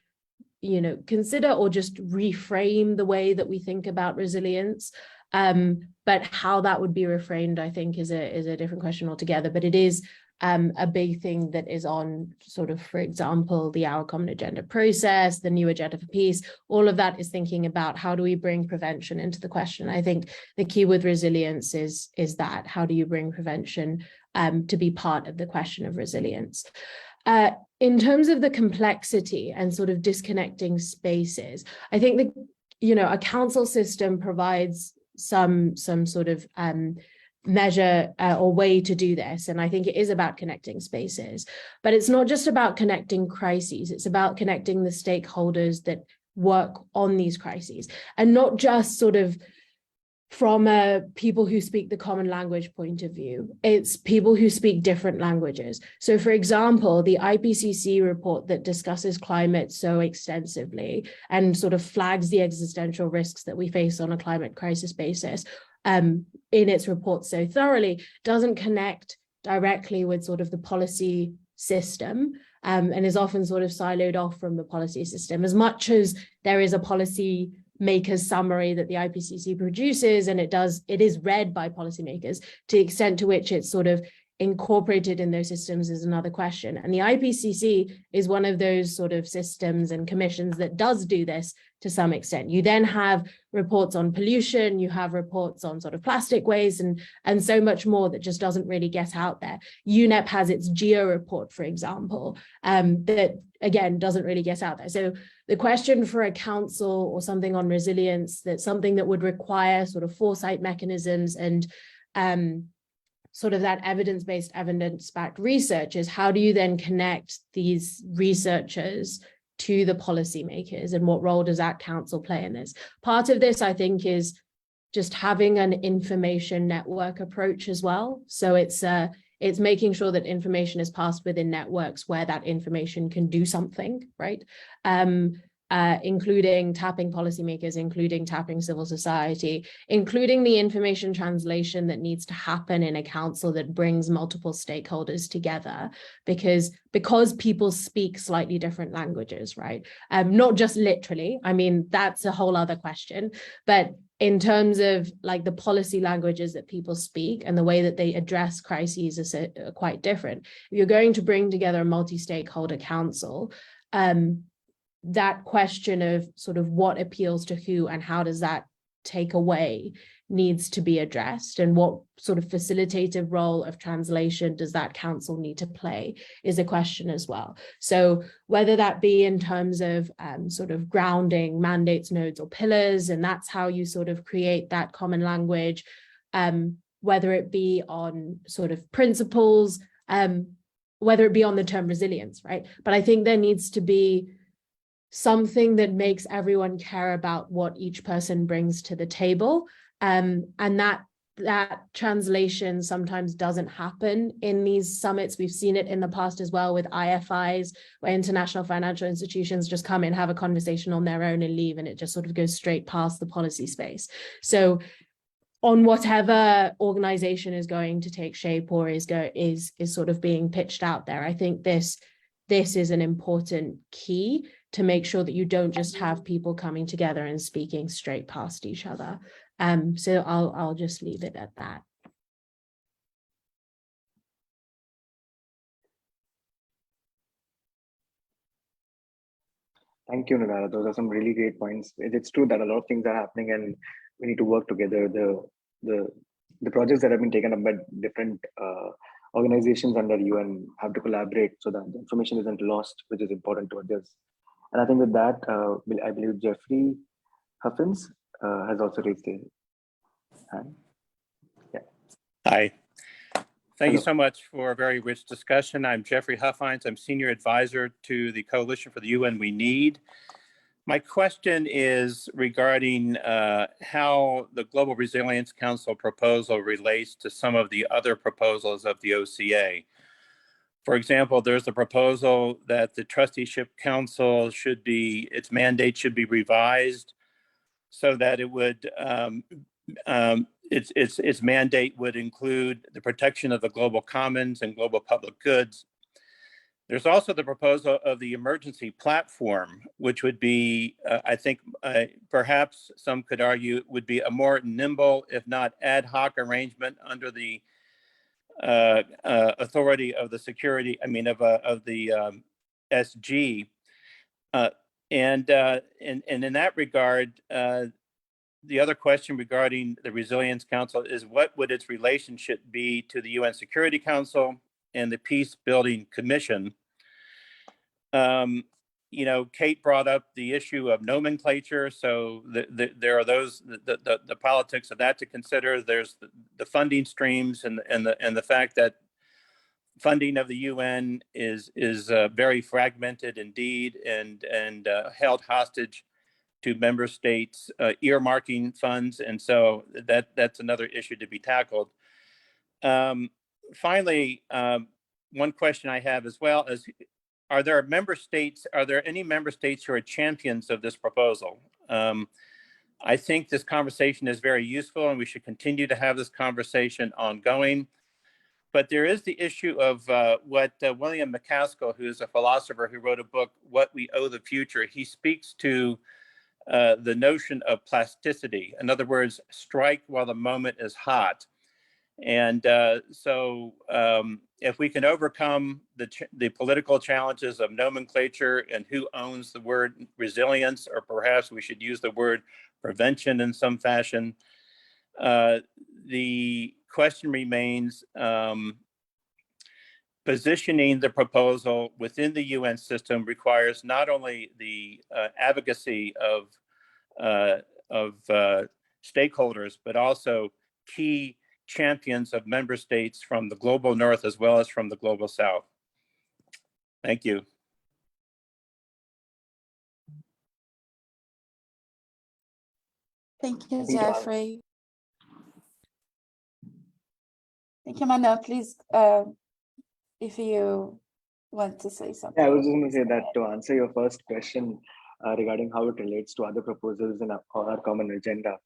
S10: you know, consider or just reframe the way that we think about resilience. But how that would be reframed, I think, is a different question altogether. But it is a big thing that is on sort of, for example, the Our Common Agenda process, the new Agenda for Peace. All of that is thinking about how do we bring prevention into the question. I think the key with resilience is that, how do you bring prevention to be part of the question of resilience? In terms of the complexity and sort of disconnecting spaces, I think that, you know, a council system provides some sort of measure or way to do this. And I think it is about connecting spaces, but it's not just about connecting crises. It's about connecting the stakeholders that work on these crises, and not just sort of from a people who speak the common language point of view. It's people who speak different languages. So for example, the IPCC report that discusses climate so extensively and sort of flags the existential risks that we face on a climate crisis basis, in its report so thoroughly, doesn't connect directly with sort of the policy system, and is often sort of siloed off from the policy system. As much as there is a policy maker's summary that the IPCC produces, and it is read by policymakers, to the extent to which it's sort of incorporated in those systems is another question. And the IPCC is one of those sort of systems and commissions that does do this to some extent. You then have reports on pollution, you have reports on sort of plastic waste and so much more that just doesn't really get out there. UNEP has its GEO report, for example, that again doesn't really get out there. So the question for a council or something on resilience, that's something that would require sort of foresight mechanisms and sort of that evidence-backed research, is how do you then connect these researchers to the policymakers, and what role does that council play in this? Part of this, I think, is just having an information network approach as well. So it's making sure that information is passed within networks where that information can do something, right? including tapping policymakers, including tapping civil society, including the information translation that needs to happen in a council that brings multiple stakeholders together, because people speak slightly different languages, right? Not just literally, I mean, that's a whole other question, but in terms of like the policy languages that people speak and the way that they address crises is quite different. If you're going to bring together a multi-stakeholder council, that question of sort of what appeals to who and how does that take away needs to be addressed, and what sort of facilitative role of translation does that council need to play is a question as well. So whether that be in terms of sort of grounding mandates, nodes, or pillars, and that's how you sort of create that common language, whether it be on sort of principles, whether it be on the term resilience, right? But I think there needs to be something that makes everyone care about what each person brings to the table. And that translation sometimes doesn't happen in these summits. We've seen it in the past as well with IFIs, where international financial institutions just come in, have a conversation on their own and leave, and it just sort of goes straight past the policy space. So on whatever organization is going to take shape or is sort of being pitched out there, I think this is an important key to make sure that you don't just have people coming together and speaking straight past each other. So I'll just leave it at that.
S2: Thank you, Nadara. Those are some really great points. It's true that a lot of things are happening and we need to work together. The projects that have been taken up by different organizations under UN have to collaborate so that the information isn't lost, which is important to others. And I think with that, I believe Jeffrey Huffins has also raised his hand. Yeah.
S11: Hi. Thank you
S2: Hello.
S11: so much for a very rich discussion. I'm Jeffrey Huffines. I'm Senior Advisor to the Coalition for the UN We Need. My question is regarding how the Global Resilience Council proposal relates to some of the other proposals of the OCA. For example, there's a proposal that the Trusteeship Council its mandate should be revised so that it would, its mandate would include the protection of the global commons and global public goods. There's also the proposal of the emergency platform, which would be, I think, perhaps some could argue, would be a more nimble, if not ad hoc arrangement under the authority of the security, of the SG. And in that regard, the other question regarding the Resilience Council is what would its relationship be to the UN Security Council and the Peace Building Commission? Kate brought up the issue of nomenclature. So there are the politics of that to consider. There's the funding streams and the fact that funding of the UN is very fragmented indeed and held hostage to member states earmarking funds, and so that's another issue to be tackled. Finally, one question I have as well is: Are there any member states who are champions of this proposal? I think this conversation is very useful, and we should continue to have this conversation ongoing. But there is the issue of what William McCaskill, who is a philosopher who wrote a book, What We Owe the Future, he speaks to the notion of plasticity. In other words, strike while the moment is hot. And so if we can overcome the political challenges of nomenclature and who owns the word resilience, or perhaps we should use the word prevention in some fashion, the question remains positioning the proposal within the UN system requires not only the advocacy of stakeholders, but also key champions of member states from the global north as well as from the global south. Thank you.
S4: Thank you, Jeffrey. Thank you, Manuel. Please, if you want to say something.
S2: Yeah, I was just going to say that to answer your first question, regarding how it relates to other proposals in our common agenda.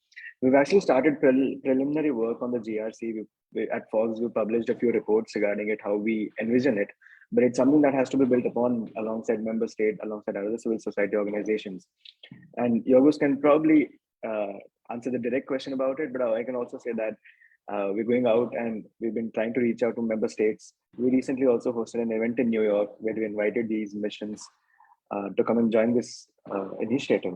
S2: We've actually started preliminary work on the GRC. At FOGS, we published a few reports regarding it, how we envision it, but it's something that has to be built upon alongside member state, alongside other civil society organizations. And Yorgos can probably answer the direct question about it, but I can also say that we're going out and we've been trying to reach out to member states. We recently also hosted an event in New York where we invited these missions to come and join this initiative.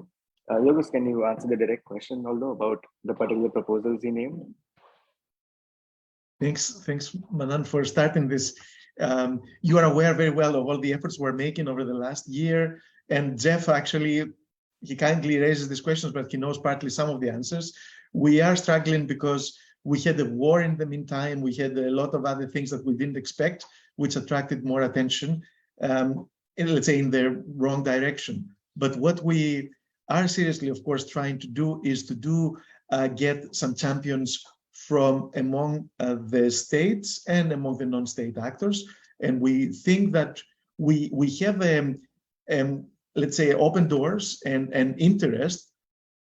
S2: Yorgos, can you answer the direct question, although, about the particular proposals he named?
S3: Thanks, Manan, for starting this. You are aware very well of all the efforts we're making over the last year. And Jeff, actually, he kindly raises these questions, but he knows partly some of the answers. We are struggling because we had a war in the meantime. We had a lot of other things that we didn't expect, which attracted more attention, let's say in the wrong direction. But what we are seriously, of course, trying to do is to get some champions from among the states and among the non-state actors. And we think that we have, let's say, open doors and interest.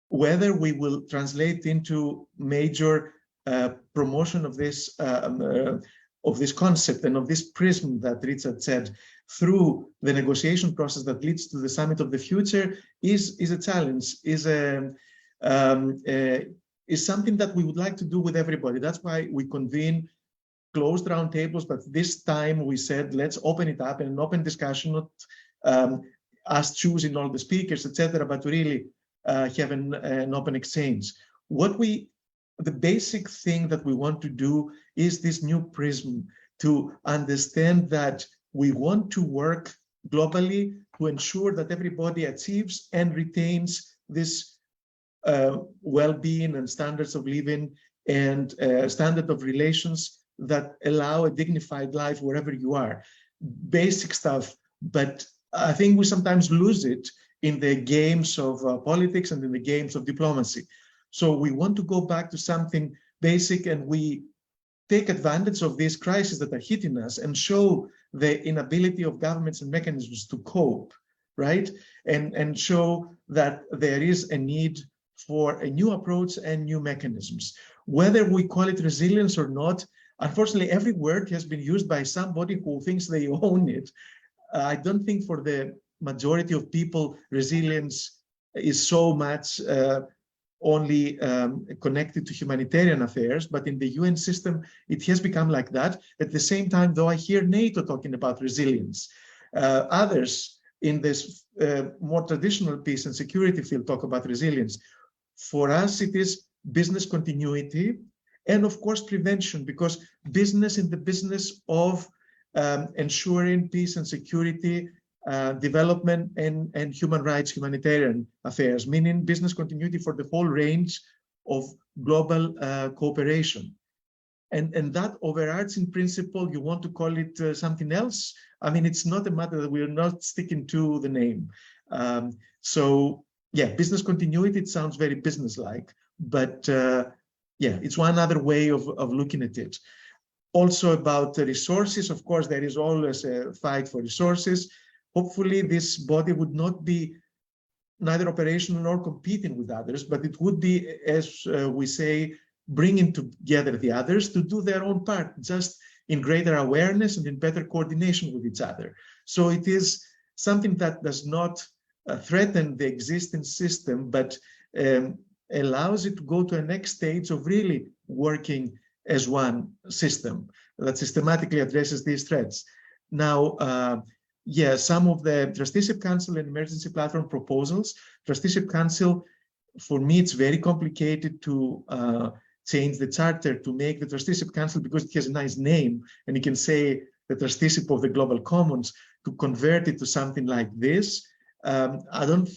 S3: Whether we will translate into major promotion of this concept and of this prism that Richard said through the negotiation process that leads to the summit of the future is a challenge, is something that we would like to do with everybody. That's why we convene closed roundtables, but this time we said, let's open it up in an open discussion, not us choosing all the speakers, etc., but to really have an open exchange. The basic thing that we want to do is this new prism, to understand that we want to work globally to ensure that everybody achieves and retains this well-being and standards of living and standard of relations that allow a dignified life wherever you are. Basic stuff, but I think we sometimes lose it in the games of politics and in the games of diplomacy. So we want to go back to something basic, and we take advantage of these crises that are hitting us and show the inability of governments and mechanisms to cope, right? And show that there is a need for a new approach and new mechanisms. Whether we call it resilience or not, unfortunately, every word has been used by somebody who thinks they own it. I don't think for the majority of people, resilience is so much only connected to humanitarian affairs, but in the UN system, it has become like that. At the same time, though, I hear NATO talking about resilience. Others in this more traditional peace and security field talk about resilience. For us, it is business continuity and, of course, prevention, because business in the business of ensuring peace and security, development and human rights, humanitarian affairs, meaning business continuity for the whole range of global cooperation. And that overarching principle, you want to call it something else? I mean, it's not a matter that we're not sticking to the name. So yeah, business continuity, it sounds very business-like, but yeah, it's one other way of looking at it. Also about the resources, of course, there is always a fight for resources. Hopefully this body would not be neither operational nor competing with others, but it would be, as we say, bringing together the others to do their own part, just in greater awareness and in better coordination with each other. So it is something that does not threaten the existing system, but allows it to go to a next stage of really working as one system that systematically addresses these threats. Now, yeah, some of the Trusteeship Council and Emergency Platform proposals, Trusteeship Council, for me, it's very complicated to change the charter to make the Trusteeship Council, because it has a nice name, and you can say the Trusteeship of the Global Commons, to convert it to something like this. I don't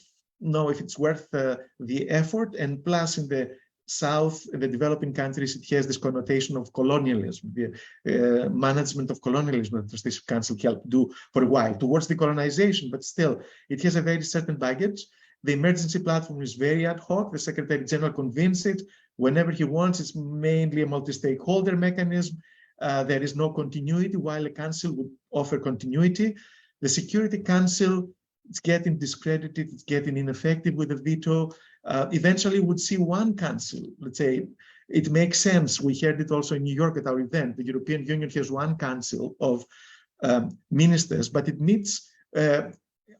S3: know if it's worth the effort, and plus in the South, in the developing countries, it has this connotation of colonialism, the management of colonialism that the Trusteeship Council helped do for a while towards decolonization, but still, it has a very certain baggage. The emergency platform is very ad hoc. The Secretary General convenes it whenever he wants. It's mainly a multi-stakeholder mechanism. There is no continuity, while the Council would offer continuity. The Security Council it's getting discredited, it's getting ineffective with the veto. Eventually would see one council. Let's say it makes sense. We heard it also in New York at our event. The European Union has one council of ministers, but it meets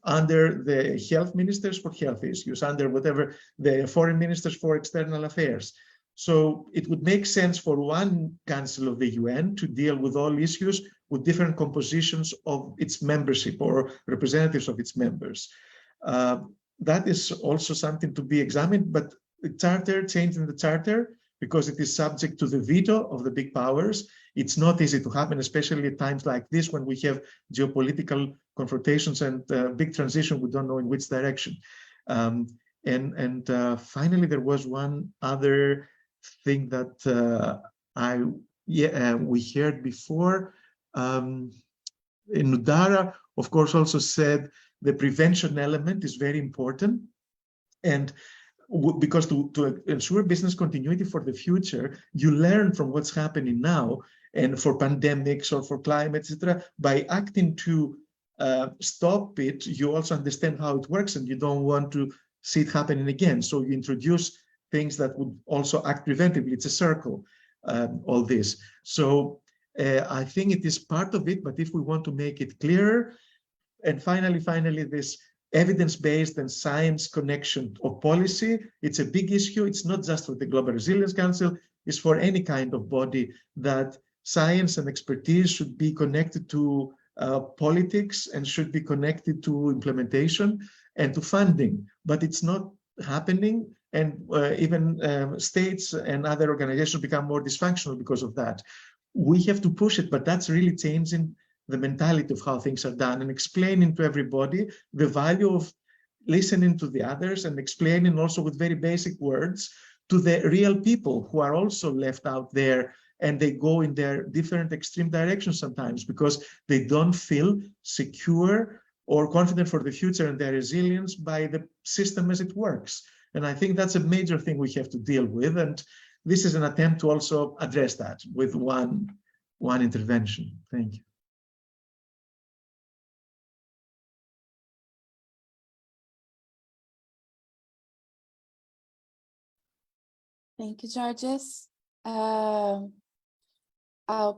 S3: under the health ministers for health issues, under whatever the foreign ministers for external affairs. So it would make sense for one council of the UN to deal with all issues with different compositions of its membership or representatives of its members. That is also something to be examined, but the charter, changing the charter, because it is subject to the veto of the big powers, it's not easy to happen, especially at times like this when we have geopolitical confrontations and big transition, we don't know in which direction. Finally, there was one other thing that we heard before. Nudara, of course, also said the prevention element is very important. And because to ensure business continuity for the future, you learn from what's happening now, and for pandemics or for climate, etc. By acting to stop it, you also understand how it works, and you don't want to see it happening again. So you introduce things that would also act preventively. It's a circle, all this. So I think it is part of it, but if we want to make it clearer, and finally, this evidence-based and science connection of policy, it's a big issue. It's not just for the Global Resilience Council, it's for any kind of body, that science and expertise should be connected to politics and should be connected to implementation and to funding. But it's not happening, and even states and other organizations become more dysfunctional because of that. We have to push it, but that's really changing the mentality of how things are done and explaining to everybody the value of listening to the others and explaining also with very basic words to the real people who are also left out there, and they go in their different extreme directions sometimes because they don't feel secure or confident for the future and their resilience by the system as it works. And I think that's a major thing we have to deal with. And this is an attempt to also address that with one intervention. Thank you.
S4: Thank you, Georges. I'll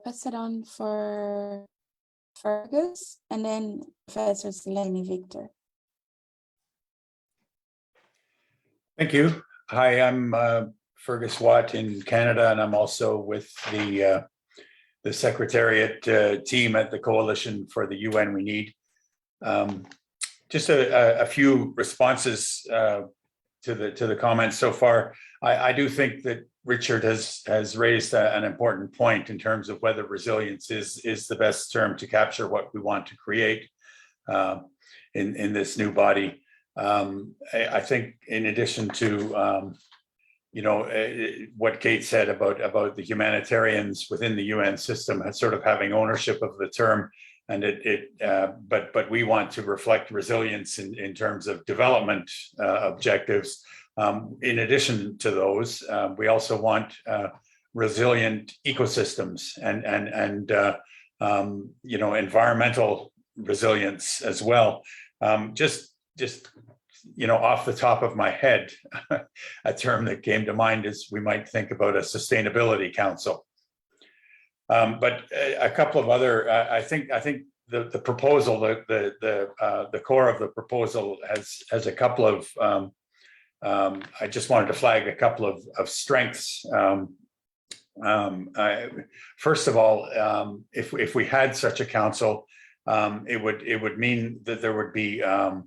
S4: pass it on for Fergus and then Professor Selene Victor.
S12: Thank you. Hi, I'm Fergus Watt in Canada, and I'm also with the Secretariat team at the Coalition for the UN We Need. Just a few responses to the comments so far. I do think that Richard has raised an important point in terms of whether resilience is the best term to capture what we want to create in this new body. I think in addition to what Kate said about the humanitarians within the UN system as sort of having ownership of the term, and but we want to reflect resilience in terms of development objectives. In addition to those, we also want resilient ecosystems and environmental resilience as well. Just off the top of my head, a term that came to mind is we might think about a sustainability council. But a couple of other, I think the proposal, the core of the proposal has a couple of. I just wanted to flag a couple of strengths. First of all, if we had such a council, it would mean that there would be a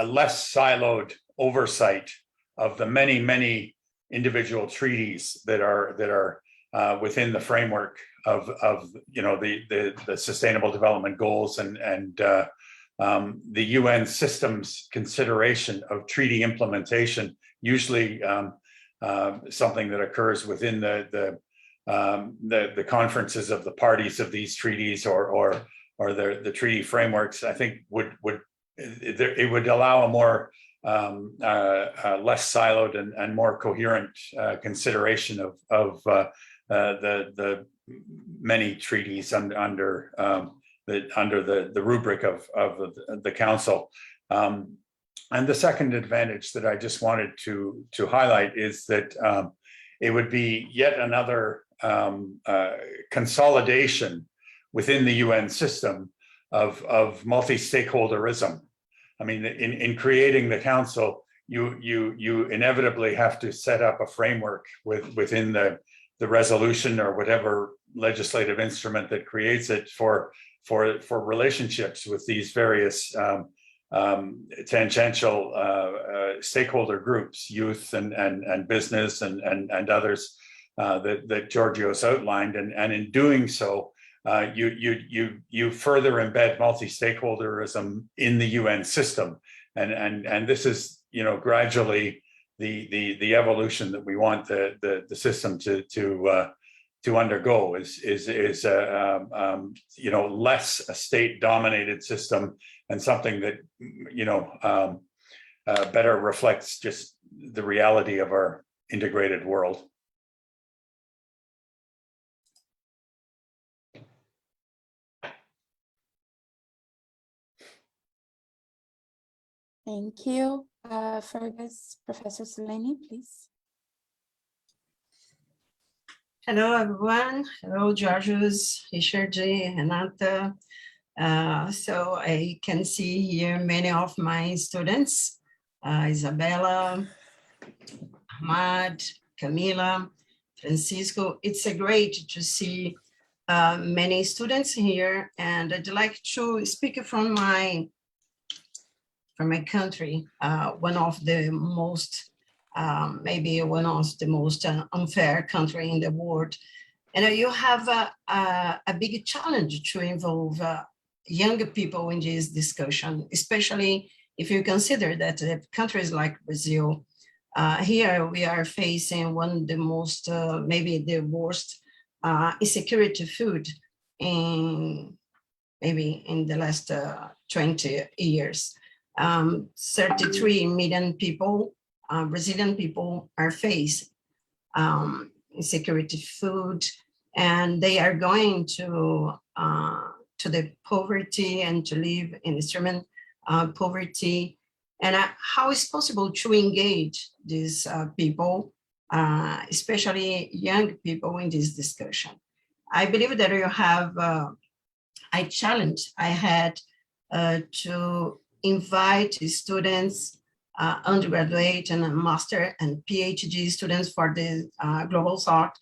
S12: less siloed oversight of the many individual treaties that are within the framework of the Sustainable Development Goals and the UN system's consideration of treaty implementation, usually something that occurs within the conferences of the parties of these treaties or the treaty frameworks. I think it would allow a more less siloed and more coherent consideration of the many treaties under the rubric of the council. And the second advantage that I just wanted to highlight is that it would be yet another consolidation within the UN system of multi-stakeholderism. I mean, in creating the council, you inevitably have to set up a framework within the resolution or whatever legislative instrument that creates it for relationships with these various tangential stakeholder groups, youth and business and others that Georgios outlined, and in doing so, you further embed multi-stakeholderism in the UN system, and this is gradually the evolution that we want the system to undergo is less a state-dominated system and something that better reflects just the reality of our integrated world.
S4: Thank you. Fergus, Professor Seleni, please.
S13: Hello, everyone. Hello, Georgios, Richard, Renata. So I can see here many of my students, Isabella, Ahmad, Camila, Francisco. It's great to see many students here, and I'd like to speak from my country, one of the most, maybe one of the most unfair country in the world. And you have a big challenge to involve young people in this discussion, especially if you consider that countries like Brazil, here we are facing one of the most, maybe the worst insecurity food maybe in the last 20 years. 33 million people, Brazilian people, are facing insecurity food, and they are going to the poverty and to live in extreme poverty. And how is possible to engage these people, especially young people, in this discussion? I believe that you have a challenge I had to invite students, undergraduate and master and PhD students for the Global South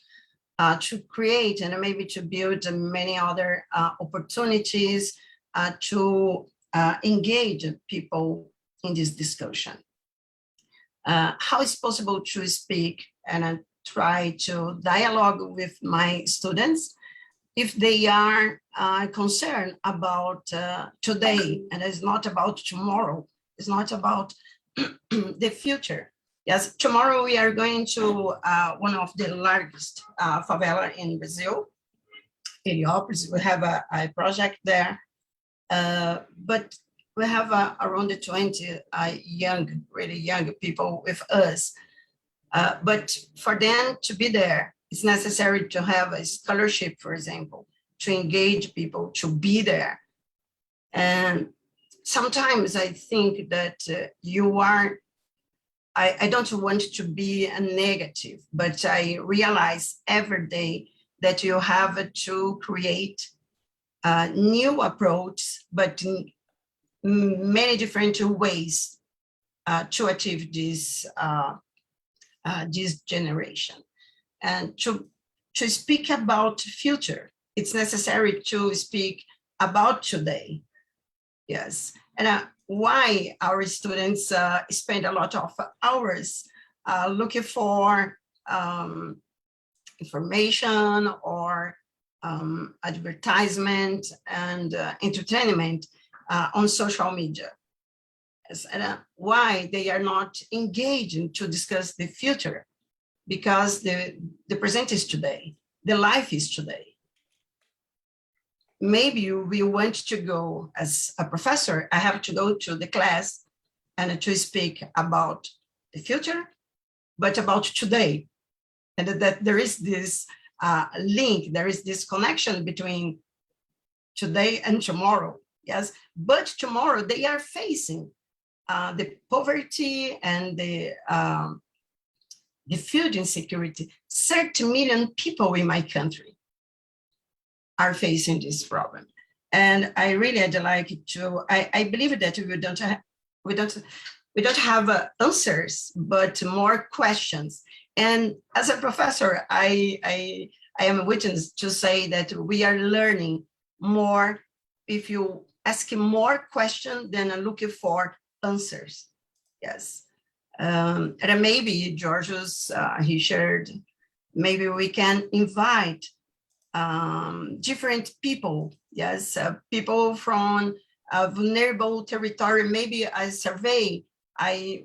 S13: to create and maybe to build many other opportunities to engage people in this discussion. How is possible to speak and try to dialogue with my students if they are concerned about today, and it's not about tomorrow, it's not about the future. Yes, tomorrow we are going to one of the largest favela in Brazil, Heliópolis. We have a project there, but we have around 20 really young people with us. But for them to be there, it's necessary to have a scholarship, for example, to engage people, to be there. And sometimes I think that I don't want to be a negative, but I realize every day that you have to create a new approach, but in many different ways to achieve this generation. And to speak about future, it's necessary to speak about today. Yes, and why our students spend a lot of hours looking for information or advertisement and entertainment on social media. Yes, and why they are not engaging to discuss the future, because the present is today, the life is today. Maybe we want to go, as a professor, I have to go to the class and to speak about the future, but about today. And that there is this link, there is this connection between today and tomorrow, yes? But tomorrow they are facing the poverty and the food insecurity. 30 million people in my country are facing this problem. And I really would like to, I believe that we don't have answers, but more questions. And as a professor, I am a witness to say that we are learning more if you ask more questions than looking for answers. Yes. And maybe Georgios, he shared, maybe we can invite different people, yes, people from vulnerable territory, maybe a survey.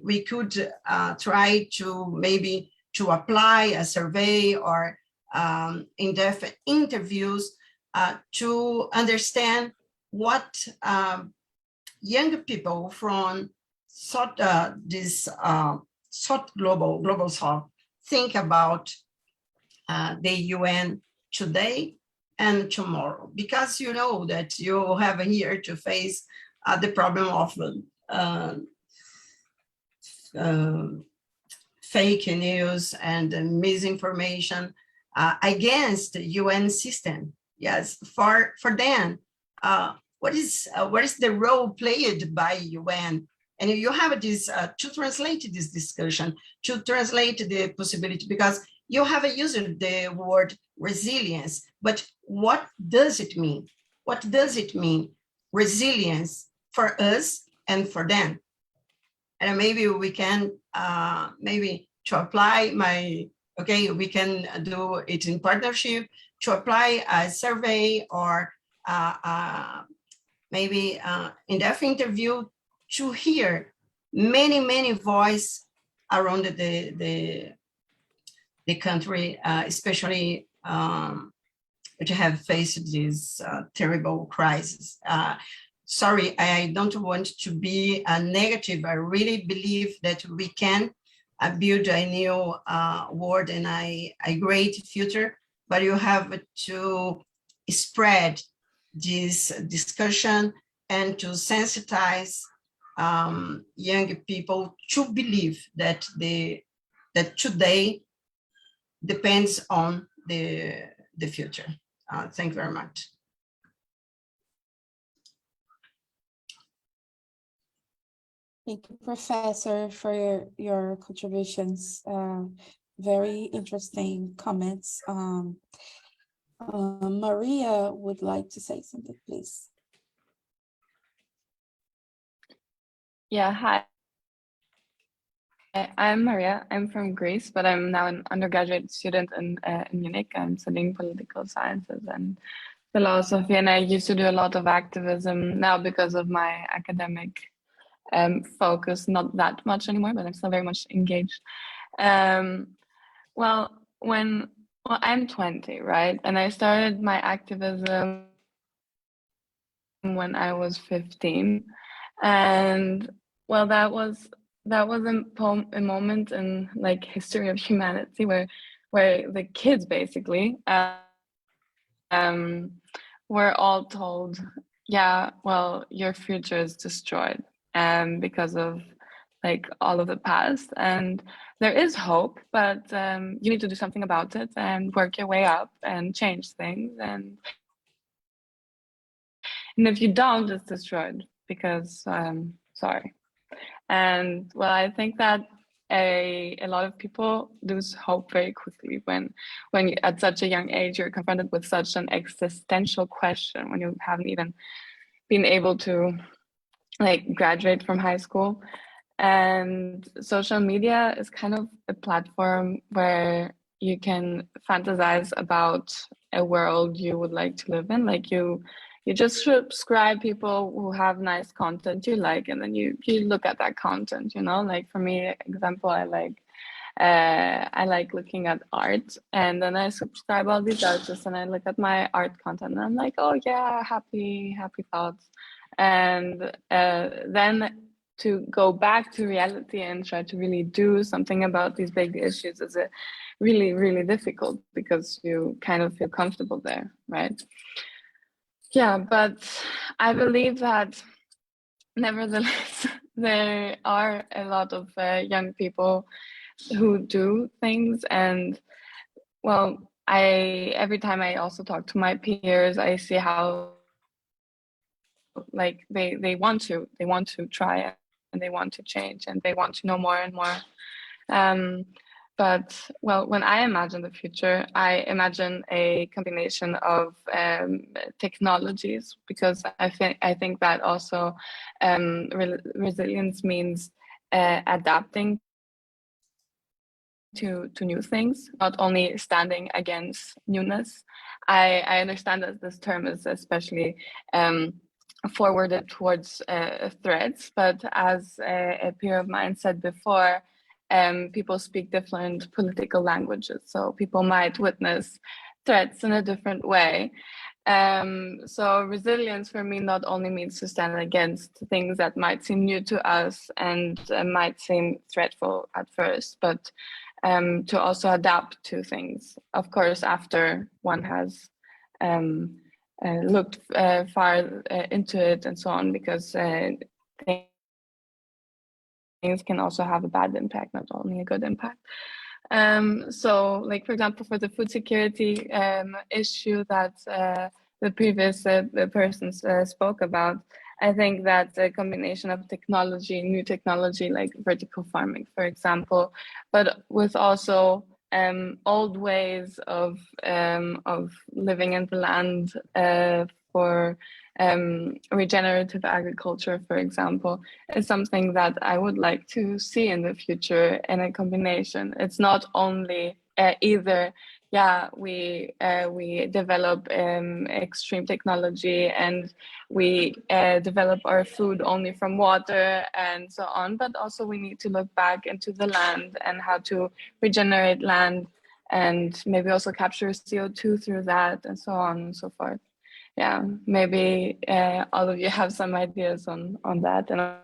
S13: We could try to maybe to apply a survey or in-depth interviews to understand what young people from this global South think about the UN today and tomorrow, because you know that you have here to face the problem of fake news and misinformation against the UN system. Yes, for them, what is the role played by UN? And you have this to translate this discussion, to translate the possibility, because you have used the word resilience, but what does it mean? What does it mean, resilience, for us and for them? And maybe we can, maybe to apply we can do it in partnership, to apply a survey or maybe in-depth interview to hear many voices around the country, especially which have faced this terrible crisis. Sorry, I don't want to be negative. I really believe that we can build a new world and a great future, but you have to spread this discussion and to sensitize young people to believe that that today depends on the future. Thank you very much.
S4: Thank you, Professor, for your contributions. Very interesting comments. Maria would like to say something, please.
S14: Yeah, hi. I'm Maria. I'm from Greece, but I'm now an undergraduate student in Munich. I'm studying political sciences and philosophy, and I used to do a lot of activism. Now, because of my academic focus, not that much anymore, but I'm still very much engaged. Well, I'm 20, right? And I started my activism when I was 15. And well, that was a moment in like history of humanity where the kids basically were all told, yeah, well, your future is destroyed because of like all of the past, and there is hope, but you need to do something about it and work your way up and change things, and if you don't, it's destroyed because sorry. And well, I think that a lot of people lose hope very quickly when you, at such a young age, you're confronted with such an existential question, when you haven't even been able to like graduate from high school. And social media is kind of a platform where you can fantasize about a world you would like to live in. Like you just subscribe people who have nice content you like, and then you look at that content, you know. Like for me, example, I like looking at art, and then I subscribe all these artists and I look at my art content and I'm like, oh yeah, happy thoughts. And then to go back to reality and try to really do something about these big issues is really, really difficult because you kind of feel comfortable there, right? Yeah, but I believe that nevertheless, there are a lot of young people who do things, and well, every time I also talk to my peers, I see how like they want to try it, and they want to change, and they want to know more and more. But well, when I imagine the future, I imagine a combination of technologies, because I think that also resilience means adapting to new things, not only standing against newness. I understand that this term is especially forwarded towards threats, but as a peer of mine said before, people speak different political languages, so people might witness threats in a different way. So resilience for me not only means to stand against things that might seem new to us and might seem threatful at first, but to also adapt to things, of course, after one has looked far into it and so on, because things can also have a bad impact, not only a good impact. So, like, for example, for the food security issue that the previous persons spoke about, I think that a combination of technology, new technology like vertical farming, for example, but with also old ways of living in the land for regenerative agriculture, for example, is something that I would like to see in the future in a combination. It's not only either, yeah, we develop extreme technology and we develop our food only from water and so on, but also we need to look back into the land and how to regenerate land and maybe also capture CO2 through that and so on and so forth. Yeah, maybe all of you have some ideas on that, and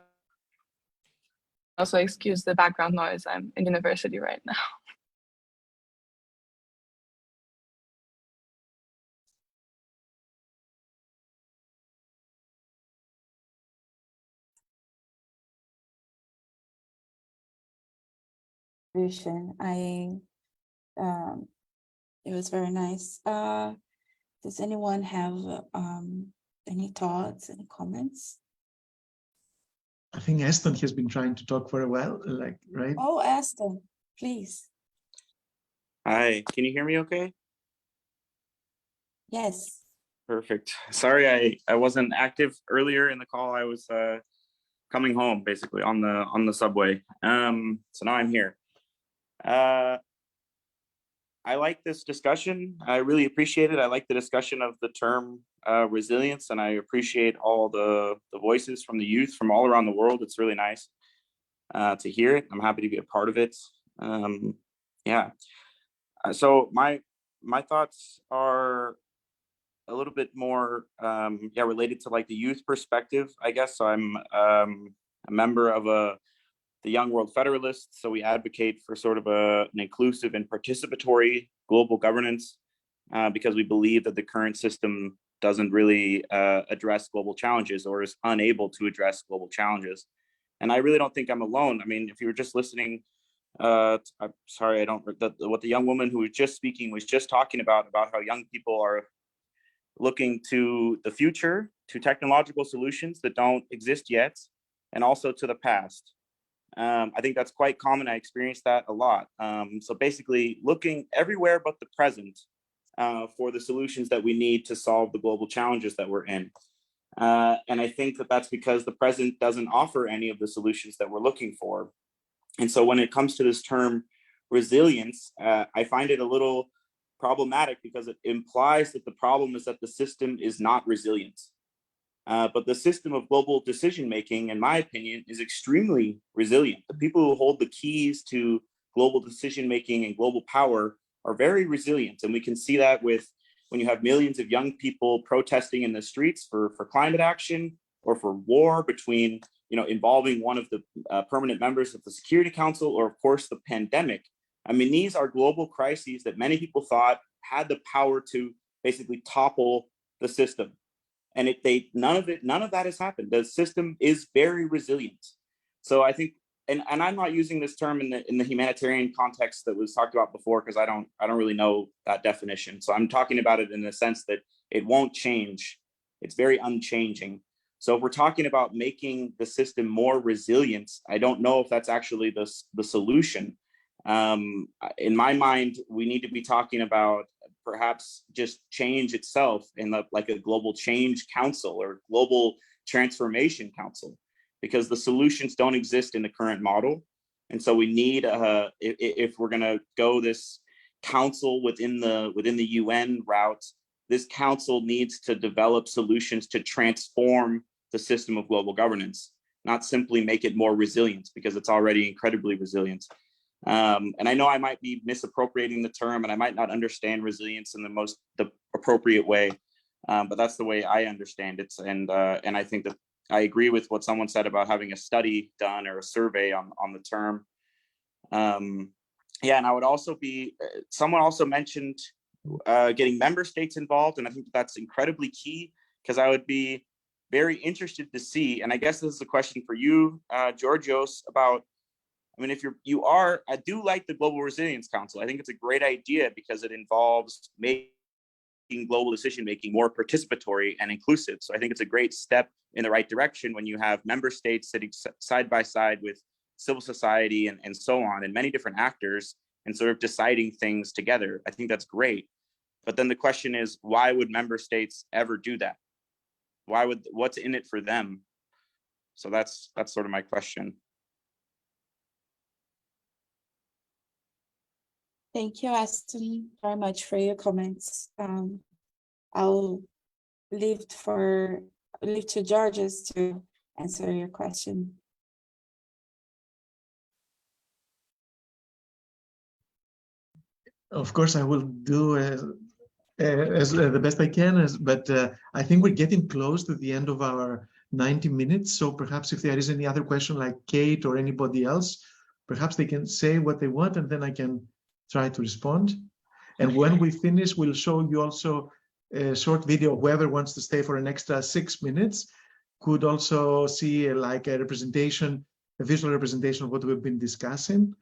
S14: also excuse the background noise. I'm in university right now.
S4: It was very nice. Does anyone have any thoughts, any comments?
S3: I think Aston has been trying to talk for a while, like, right?
S4: Oh, Aston, please.
S15: Hi, can you hear me okay?
S4: Yes.
S15: Perfect. Sorry, I wasn't active earlier in the call. I was coming home basically on the subway. So now I'm here. I like this discussion. I really appreciate it. I like the discussion of the term resilience, and I appreciate all the voices from the youth from all around the world. It's really nice to hear it. I'm happy to be a part of it. Yeah. So my thoughts are a little bit more related to like the youth perspective, I guess. So I'm a member of the Young World Federalists. So we advocate for sort of an inclusive and participatory global governance because we believe that the current system doesn't really address global challenges or is unable to address global challenges. And I really don't think I'm alone. I mean, if you were just listening, I'm sorry, what the young woman who was just speaking was just talking about how young people are looking to the future, to technological solutions that don't exist yet, and also to the past. I think that's quite common. I experienced that a lot. So basically looking everywhere but the present for the solutions that we need to solve the global challenges that we're in. And I think that that's because the present doesn't offer any of the solutions that we're looking for. And so when it comes to this term resilience, I find it a little problematic because it implies that the problem is that the system is not resilient. But the system of global decision-making, in my opinion, is extremely resilient. The people who hold the keys to global decision-making and global power are very resilient. And we can see that with when you have millions of young people protesting in the streets for climate action or for war between, involving one of the permanent members of the Security Council, or of course the pandemic. I mean, these are global crises that many people thought had the power to basically topple the system. And none of that has happened. The system is very resilient. So I think, and I'm not using this term in the humanitarian context that was talked about before, because I don't really know that definition. So I'm talking about it in the sense that it won't change. It's very unchanging. So if we're talking about making the system more resilient, I don't know if that's actually the solution. In my mind, we need to be talking about perhaps just change itself in like a global change council or global transformation council, because the solutions don't exist in the current model. And so we need, if we're gonna go this council within the UN route, this council needs to develop solutions to transform the system of global governance, not simply make it more resilient, because it's already incredibly resilient. And I know I might be misappropriating the term, and I might not understand resilience in the appropriate way, but that's the way I understand it. And I think that I agree with what someone said about having a study done or a survey on the term. Yeah, and I would also be, someone also mentioned getting member states involved, and I think that's incredibly key, because I would be very interested to see, and I guess this is a question for you, Georgios, about, I mean, if I do like the Global Resilience Council. I think it's a great idea because it involves making global decision-making more participatory and inclusive. So I think it's a great step in the right direction when you have member states sitting side by side with civil society and so on, and many different actors, and sort of deciding things together. I think that's great. But then the question is, why would member states ever do that? What's in it for them? So that's sort of my question.
S4: Thank you, Aston, very much for your comments. I'll leave to Georges to answer your question.
S3: Of course, I will do as the best I can, but I think we're getting close to the end of our 90 minutes. So perhaps if there is any other question, like Kate or anybody else, perhaps they can say what they want, and then I can try to respond. And when we finish, we'll show you also a short video. Whoever wants to stay for an extra 6 minutes could also see like a representation, a visual representation of what we've been discussing,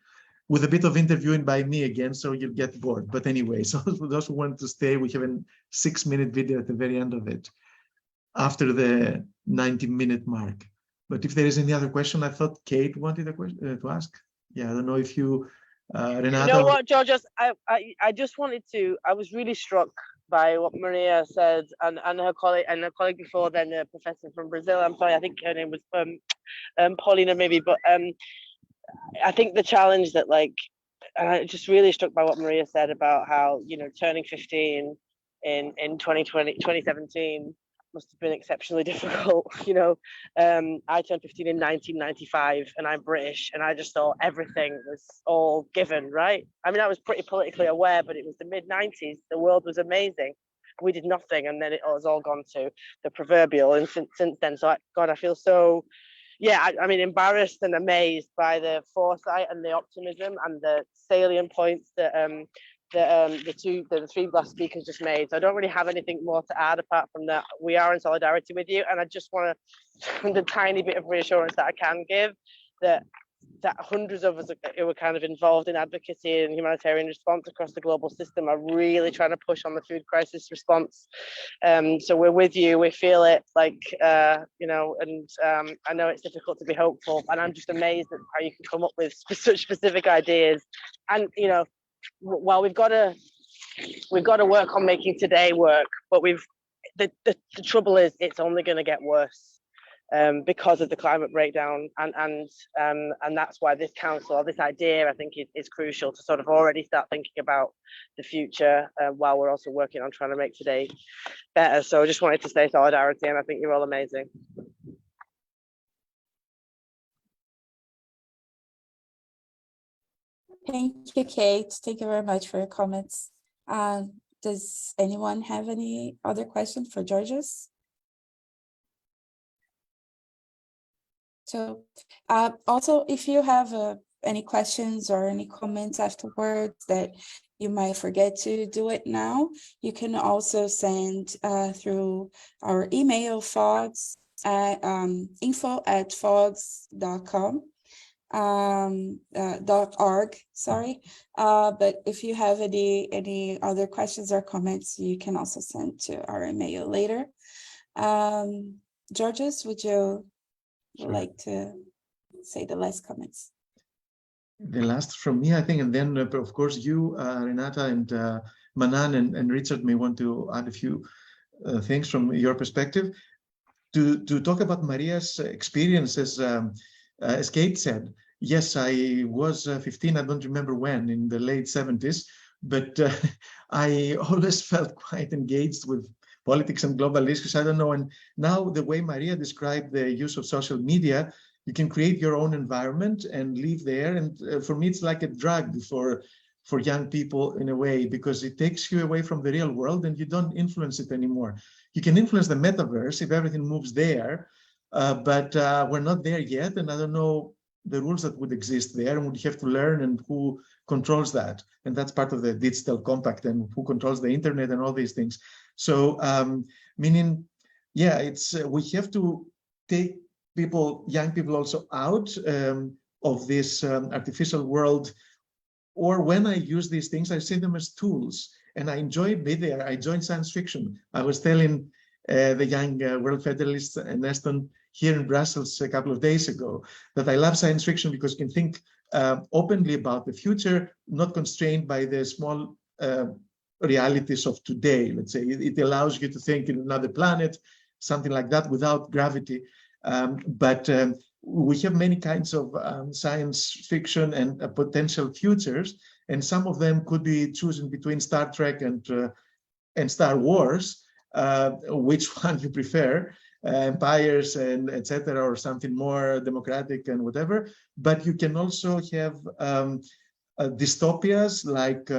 S3: with a bit of interviewing by me again, so you'll get bored. But anyway, so for those who want to stay, we have a 6-minute video at the very end of it, after the 90-minute mark. But if there is any other question, I thought Kate wanted a question to ask. Yeah, I don't know if you, Renata.
S6: You know what, Georgios, I just wanted to, I was really struck by what Maria said, and her colleague before then, a professor from Brazil. I'm sorry, I think her name was Paulina maybe, but I think the challenge that, like, and I just really struck by what Maria said about how, you know, turning 15 in 2017 must have been exceptionally difficult. You know, I turned 15 in 1995, and I'm British, and I just thought everything was all given, right? I mean, I was pretty politically aware, but it was the mid-90s. The world was amazing. We did nothing, and then it was all gone to the proverbial. And since then, so I feel so, yeah, I mean, embarrassed and amazed by the foresight and the optimism and the salient points that the three last speakers just made. So I don't really have anything more to add apart from that. We are in solidarity with you, and I just want to, the tiny bit of reassurance that I can give, that hundreds of us who are kind of involved in advocacy and humanitarian response across the global system are really trying to push on the food crisis response. So we're with you. We feel it, like, you know, and I know it's difficult to be hopeful, and I'm just amazed at how you can come up with such specific ideas. And, you know, while we've got to work on making today work, but the trouble is it's only going to get worse. Because of the climate breakdown, and that's why this council, or this idea, I think is crucial to sort of already start thinking about the future, while we're also working on trying to make today better. So I just wanted to say solidarity, and I think you're all amazing.
S4: Thank you, Kate. Thank you very much for your comments. Does anyone have any other questions for Georgios? So also, if you have any questions or any comments afterwards that you might forget to do it now, you can also send through our email, FOGS at info@fogs.com. .org, sorry. But if you have any other questions or comments, you can also send to our email later. Georges, would you like to say the last comments?
S3: The last from me, I think, and then of course you, Renata, and Manan and Richard may want to add a few things from your perspective. To talk about Maria's experiences, as Kate said, yes, I was 15, I don't remember when, in the late 70s, but I always felt quite engaged with politics and global issues. I don't know, and now the way Maria described the use of social media, you can create your own environment and live there. And for me, it's like a drug for young people in a way, because it takes you away from the real world and you don't influence it anymore. You can influence the metaverse if everything moves there, but we're not there yet. And I don't know the rules that would exist there, and we have to learn and who controls that. And that's part of the digital compact, and who controls the internet and all these things. So meaning, yeah, it's we have to take young people also out of this artificial world. Or when I use these things, I see them as tools, and I enjoy being there. I join science fiction. I was telling the young World Federalists and Eston here in Brussels a couple of days ago that I love science fiction because you can think openly about the future, not constrained by the small realities of today. Let's say it allows you to think in another planet, something like that, without gravity. But we have many kinds of science fiction and potential futures, and some of them could be chosen between Star Trek and Star Wars. Which one you prefer, empires and etc., or something more democratic and whatever. But you can also have dystopias like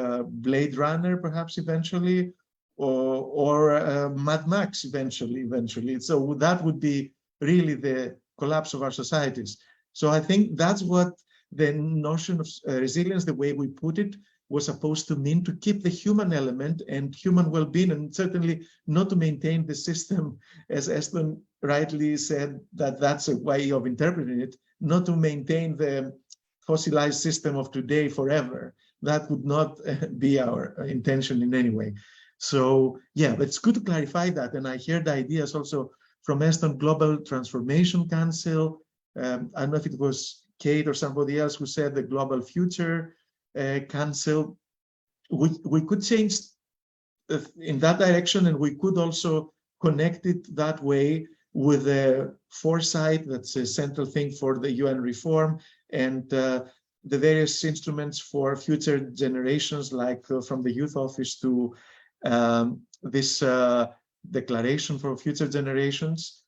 S3: Blade Runner, perhaps eventually, or Mad Max eventually. So that would be really the collapse of our societies. So I think that's what the notion of resilience, the way we put it, was supposed to mean, to keep the human element and human well-being, and certainly not to maintain the system, as Eston rightly said, that's a way of interpreting it, not to maintain the fossilized system of today forever. That would not be our intention in any way. So yeah, but it's good to clarify that. And I heard ideas also from Eston Global Transformation Council. I don't know if it was Kate or somebody else who said the Global Future Council. We could change in that direction, and we could also connect it that way with the foresight. That's a central thing for the UN reform, and the various instruments for future generations, like from the Youth Office to this declaration for future generations,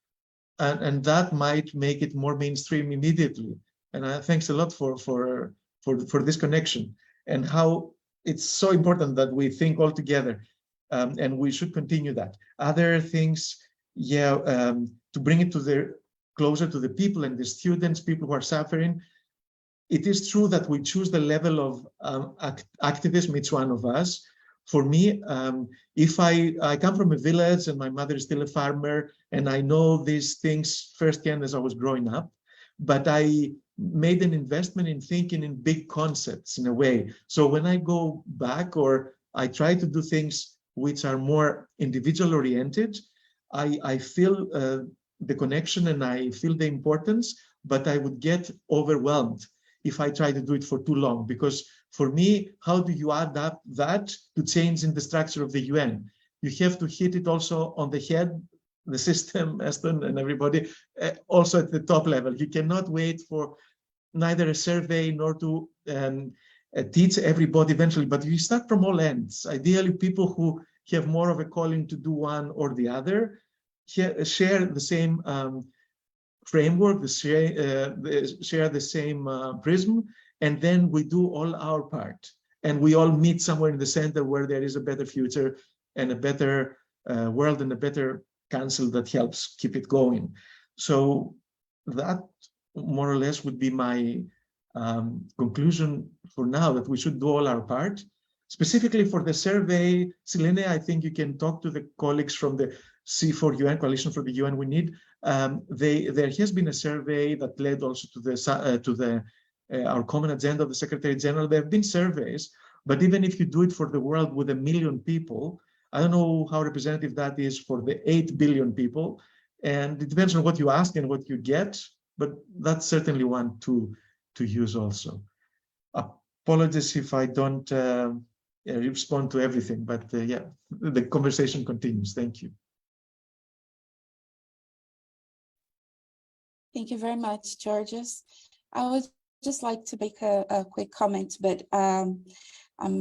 S3: and that might make it more mainstream immediately. And thanks a lot for this connection, and how it's so important that we think all together, and we should continue that. Other things, to bring it closer to the people and the students, people who are suffering. It is true that we choose the level of activism, each one of us. For me, if I come from a village and my mother is still a farmer, and I know these things firsthand as I was growing up, but I made an investment in thinking in big concepts in a way. So when I go back, or I try to do things which are more individual oriented, I feel the connection and I feel the importance, but I would get overwhelmed if I try to do it for too long. Because for me, how do you add up that to change in the structure of the UN? You have to hit it also on the head, the system, Eston and everybody, also at the top level. You cannot wait for neither a survey nor to teach everybody eventually, but you start from all ends. Ideally, people who have more of a calling to do one or the other share the same framework, share the same prism, and then we do all our part. And we all meet somewhere in the center where there is a better future and a better world and a better council that helps keep it going. So that more or less would be my conclusion for now, that we should do all our part. Specifically for the survey, Silene, I think you can talk to the colleagues from the C4UN, Coalition for the UN We Need. There has been a survey that led also to the our common agenda of the Secretary General. There have been surveys, but even if you do it for the world with 1 million people, I don't know how representative that is for the 8 billion people. And it depends on what you ask and what you get, but that's certainly one to use also. Apologies if I don't respond to everything, but yeah, the conversation continues. Thank you.
S4: Thank you very much, Georges. I would just like to make a quick comment, but I'm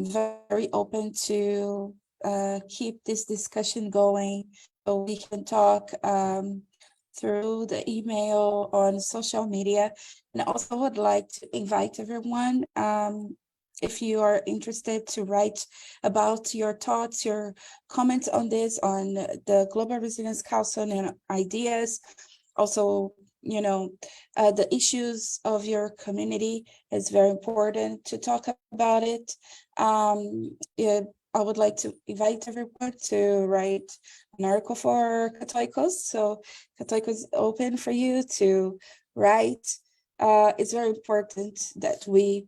S4: very open to keep this discussion going so we can talk through the email on social media. And I also would like to invite everyone, if you are interested, to write about your thoughts, your comments on this, on the Global Resilience Council and ideas. Also, you know, the issues of your community is very important to talk about it. Yeah, I would like to invite everyone to write an article for Katoikos. So Katoikos is open for you to write. It's very important that we,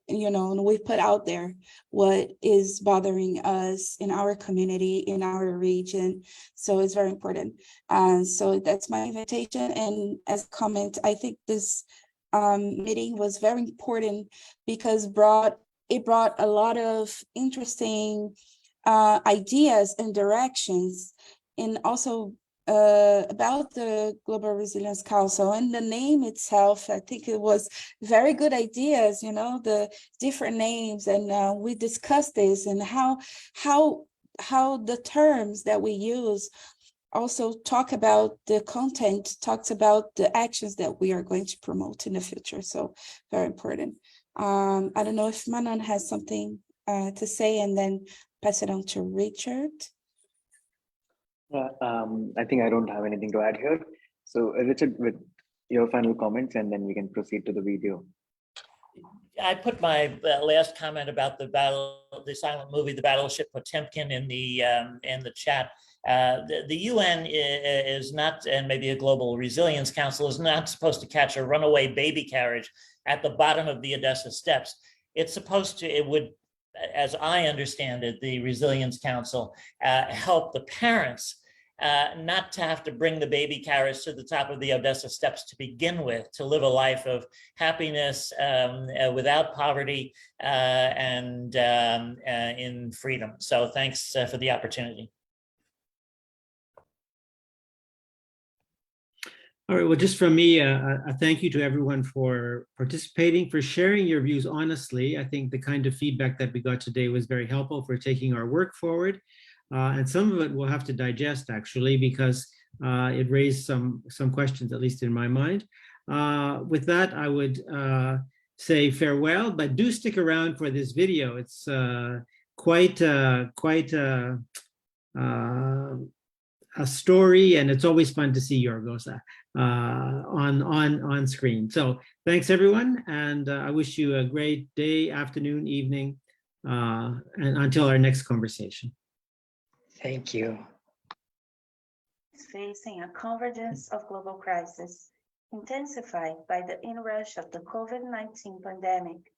S4: you know, we put out there what is bothering us in our community, in our region. So it's very important. So that's my invitation. And as a comment, I think this meeting was very important because it brought a lot of interesting ideas and directions, and also about the Global Resilience Council and the name itself. I think it was very good ideas, you know, the different names, and we discussed this and how the terms that we use also talk about the content, talks about the actions that we are going to promote in the future. So very important. I don't know if Manon has something to say, and then pass it on to Richard.
S2: I think I don't have anything to add here. So Richard, with your final comments, and then we can proceed to the video.
S5: I put my last comment about the silent movie, The Battleship Potemkin, in the chat. The UN is not, and maybe a Global Resilience Council is not supposed to catch a runaway baby carriage at the bottom of the Odessa steps. It's supposed to, it would, as I understand it, the Resilience Council help the parents not to have to bring the baby carriage to the top of the Odessa steps to begin with, to live a life of happiness without poverty and in freedom. So thanks for the opportunity.
S1: All right, well, just from me, a thank you to everyone for participating, for sharing your views honestly. I think the kind of feedback that we got today was very helpful for taking our work forward. And some of it we'll have to digest, actually, because it raised some questions, at least in my mind. With that, I would say farewell, but do stick around for this video. It's quite a story, and it's always fun to see Yorgos on screen. So thanks everyone, and I wish you a great day, afternoon, evening, and until our next conversation.
S16: Thank you.
S17: Facing a convergence of global crises intensified by the inrush of the COVID-19 pandemic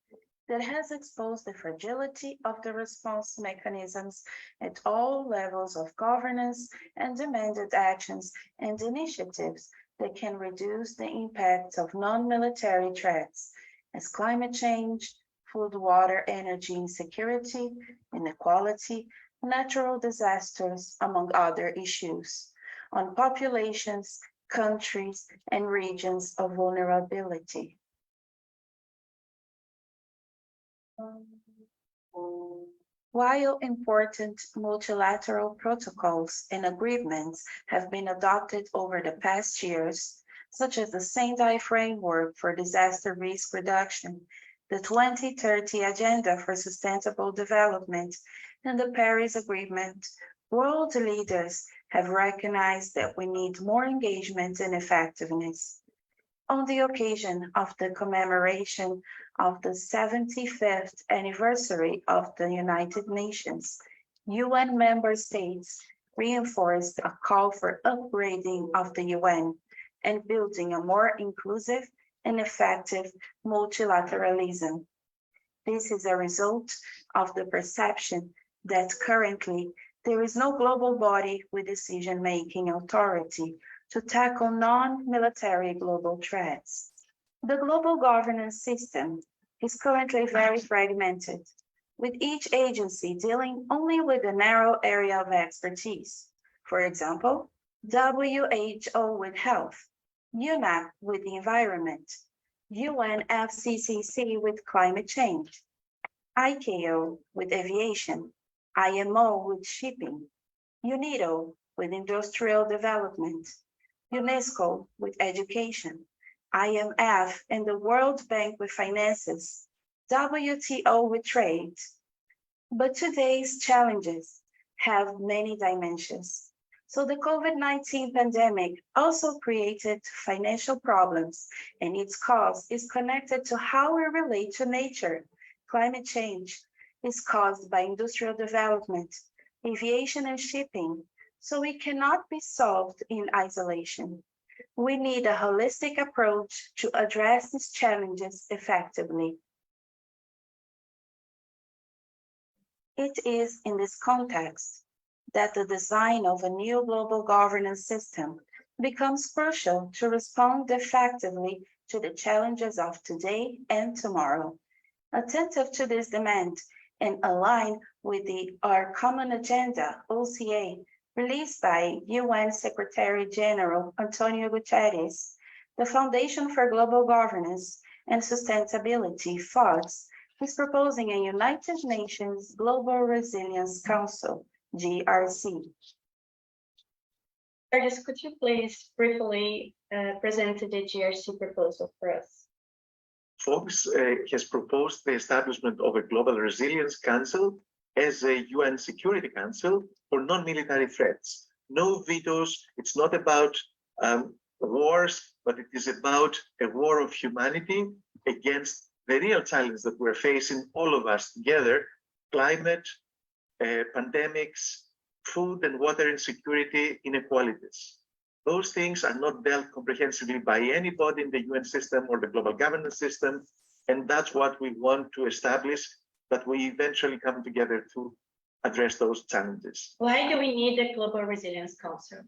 S17: that has exposed the fragility of the response mechanisms at all levels of governance and demanded actions and initiatives that can reduce the impacts of non-military threats as climate change, food, water, energy insecurity, inequality, natural disasters, among other issues, on populations, countries, and regions of vulnerability. While important multilateral protocols and agreements have been adopted over the past years, such as the Sendai Framework for Disaster Risk Reduction, the 2030 Agenda for Sustainable Development, and the Paris Agreement, world leaders have recognized that we need more engagement and effectiveness. On the occasion of the commemoration of the 75th anniversary of the United Nations, UN member states reinforced a call for upgrading of the UN and building a more inclusive and effective multilateralism. This is a result of the perception that currently there is no global body with decision-making authority to tackle non-military global threats. The global governance system is currently very fragmented, with each agency dealing only with a narrow area of expertise. For example, WHO with health, UNEP with the environment, UNFCCC with climate change, ICAO with aviation, IMO with shipping, UNIDO with industrial development, UNESCO with education, IMF and the World Bank with finances, WTO with trade. But today's challenges have many dimensions. So the COVID-19 pandemic also created financial problems, and its cause is connected to how we relate to nature. Climate change is caused by industrial development, aviation and shipping, so it cannot be solved in isolation. We need a holistic approach to address these challenges effectively. It is in this context that the design of a new global governance system becomes crucial to respond effectively to the challenges of today and tomorrow. Attentive to this demand and aligned with Our Common Agenda, OCA, released by UN Secretary General Antonio Guterres, the Foundation for Global Governance and Sustainability, FOGS, is proposing a United Nations Global Resilience Council, GRC.
S9: Georges, could you please briefly present the GRC proposal for us?
S3: FOGS has proposed the establishment of a Global Resilience Council as a UN Security Council for non-military threats. No vetoes. It's not about wars, but it is about a war of humanity against the real challenge that we're facing, all of us together: climate, pandemics, food and water insecurity, inequalities. Those things are not dealt comprehensively by anybody in the UN system or the global governance system. And that's what we want to establish, that we eventually come together to address those challenges.
S9: Why do we need a Global Resilience Council?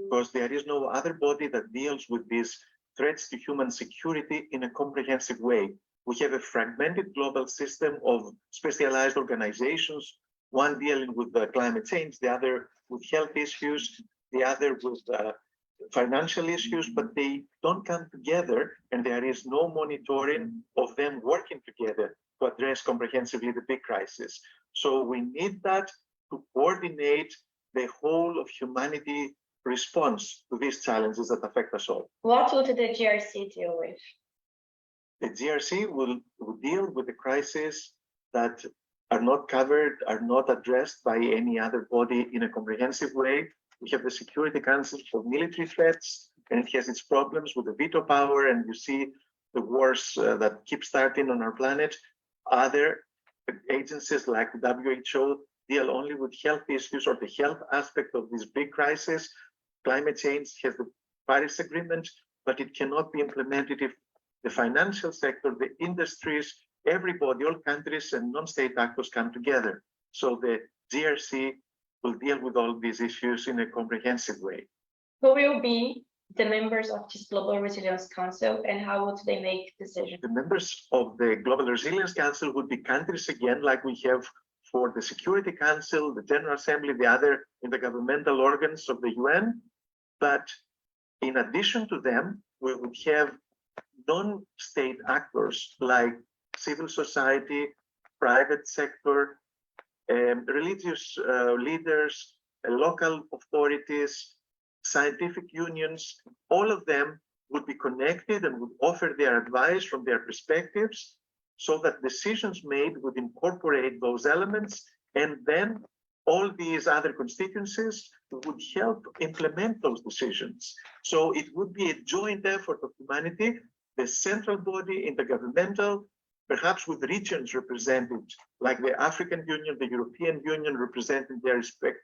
S3: Because there is no other body that deals with these threats to human security in a comprehensive way. We have a fragmented global system of specialized organizations, one dealing with climate change, the other with health issues, the other with financial issues, but they don't come together, and there is no monitoring of them working together to address comprehensively the big crisis. So we need that to coordinate the whole of humanity response to these challenges that affect us all.
S9: What would the GRC deal with?
S3: The GRC will deal with the crises that are not covered, are not addressed by any other body in a comprehensive way. We have the Security Council for military threats, and it has its problems with the veto power, and you see the wars that keep starting on our planet. Other agencies like the WHO deal only with health issues or the health aspect of this big crisis. Climate change has the Paris Agreement, but it cannot be implemented if the financial sector, the industries, everybody, all countries and non-state actors come together. So the GRC will deal with all these issues in a comprehensive way.
S9: Who will be the members of this Global Resilience Council, and how would they make decisions?
S3: The members of the Global Resilience Council would be countries, again, like we have for the Security Council, the General Assembly, the other intergovernmental organs of the UN. But in addition to them, we would have non-state actors like civil society, private sector, religious leaders, local authorities, scientific unions. All of them would be connected and would offer their advice from their perspectives, so that decisions made would incorporate those elements, and then all these other constituencies would help implement those decisions. So it would be a joint effort of humanity, the central body, intergovernmental, perhaps with regions represented, like the African Union, the European Union, representing their respective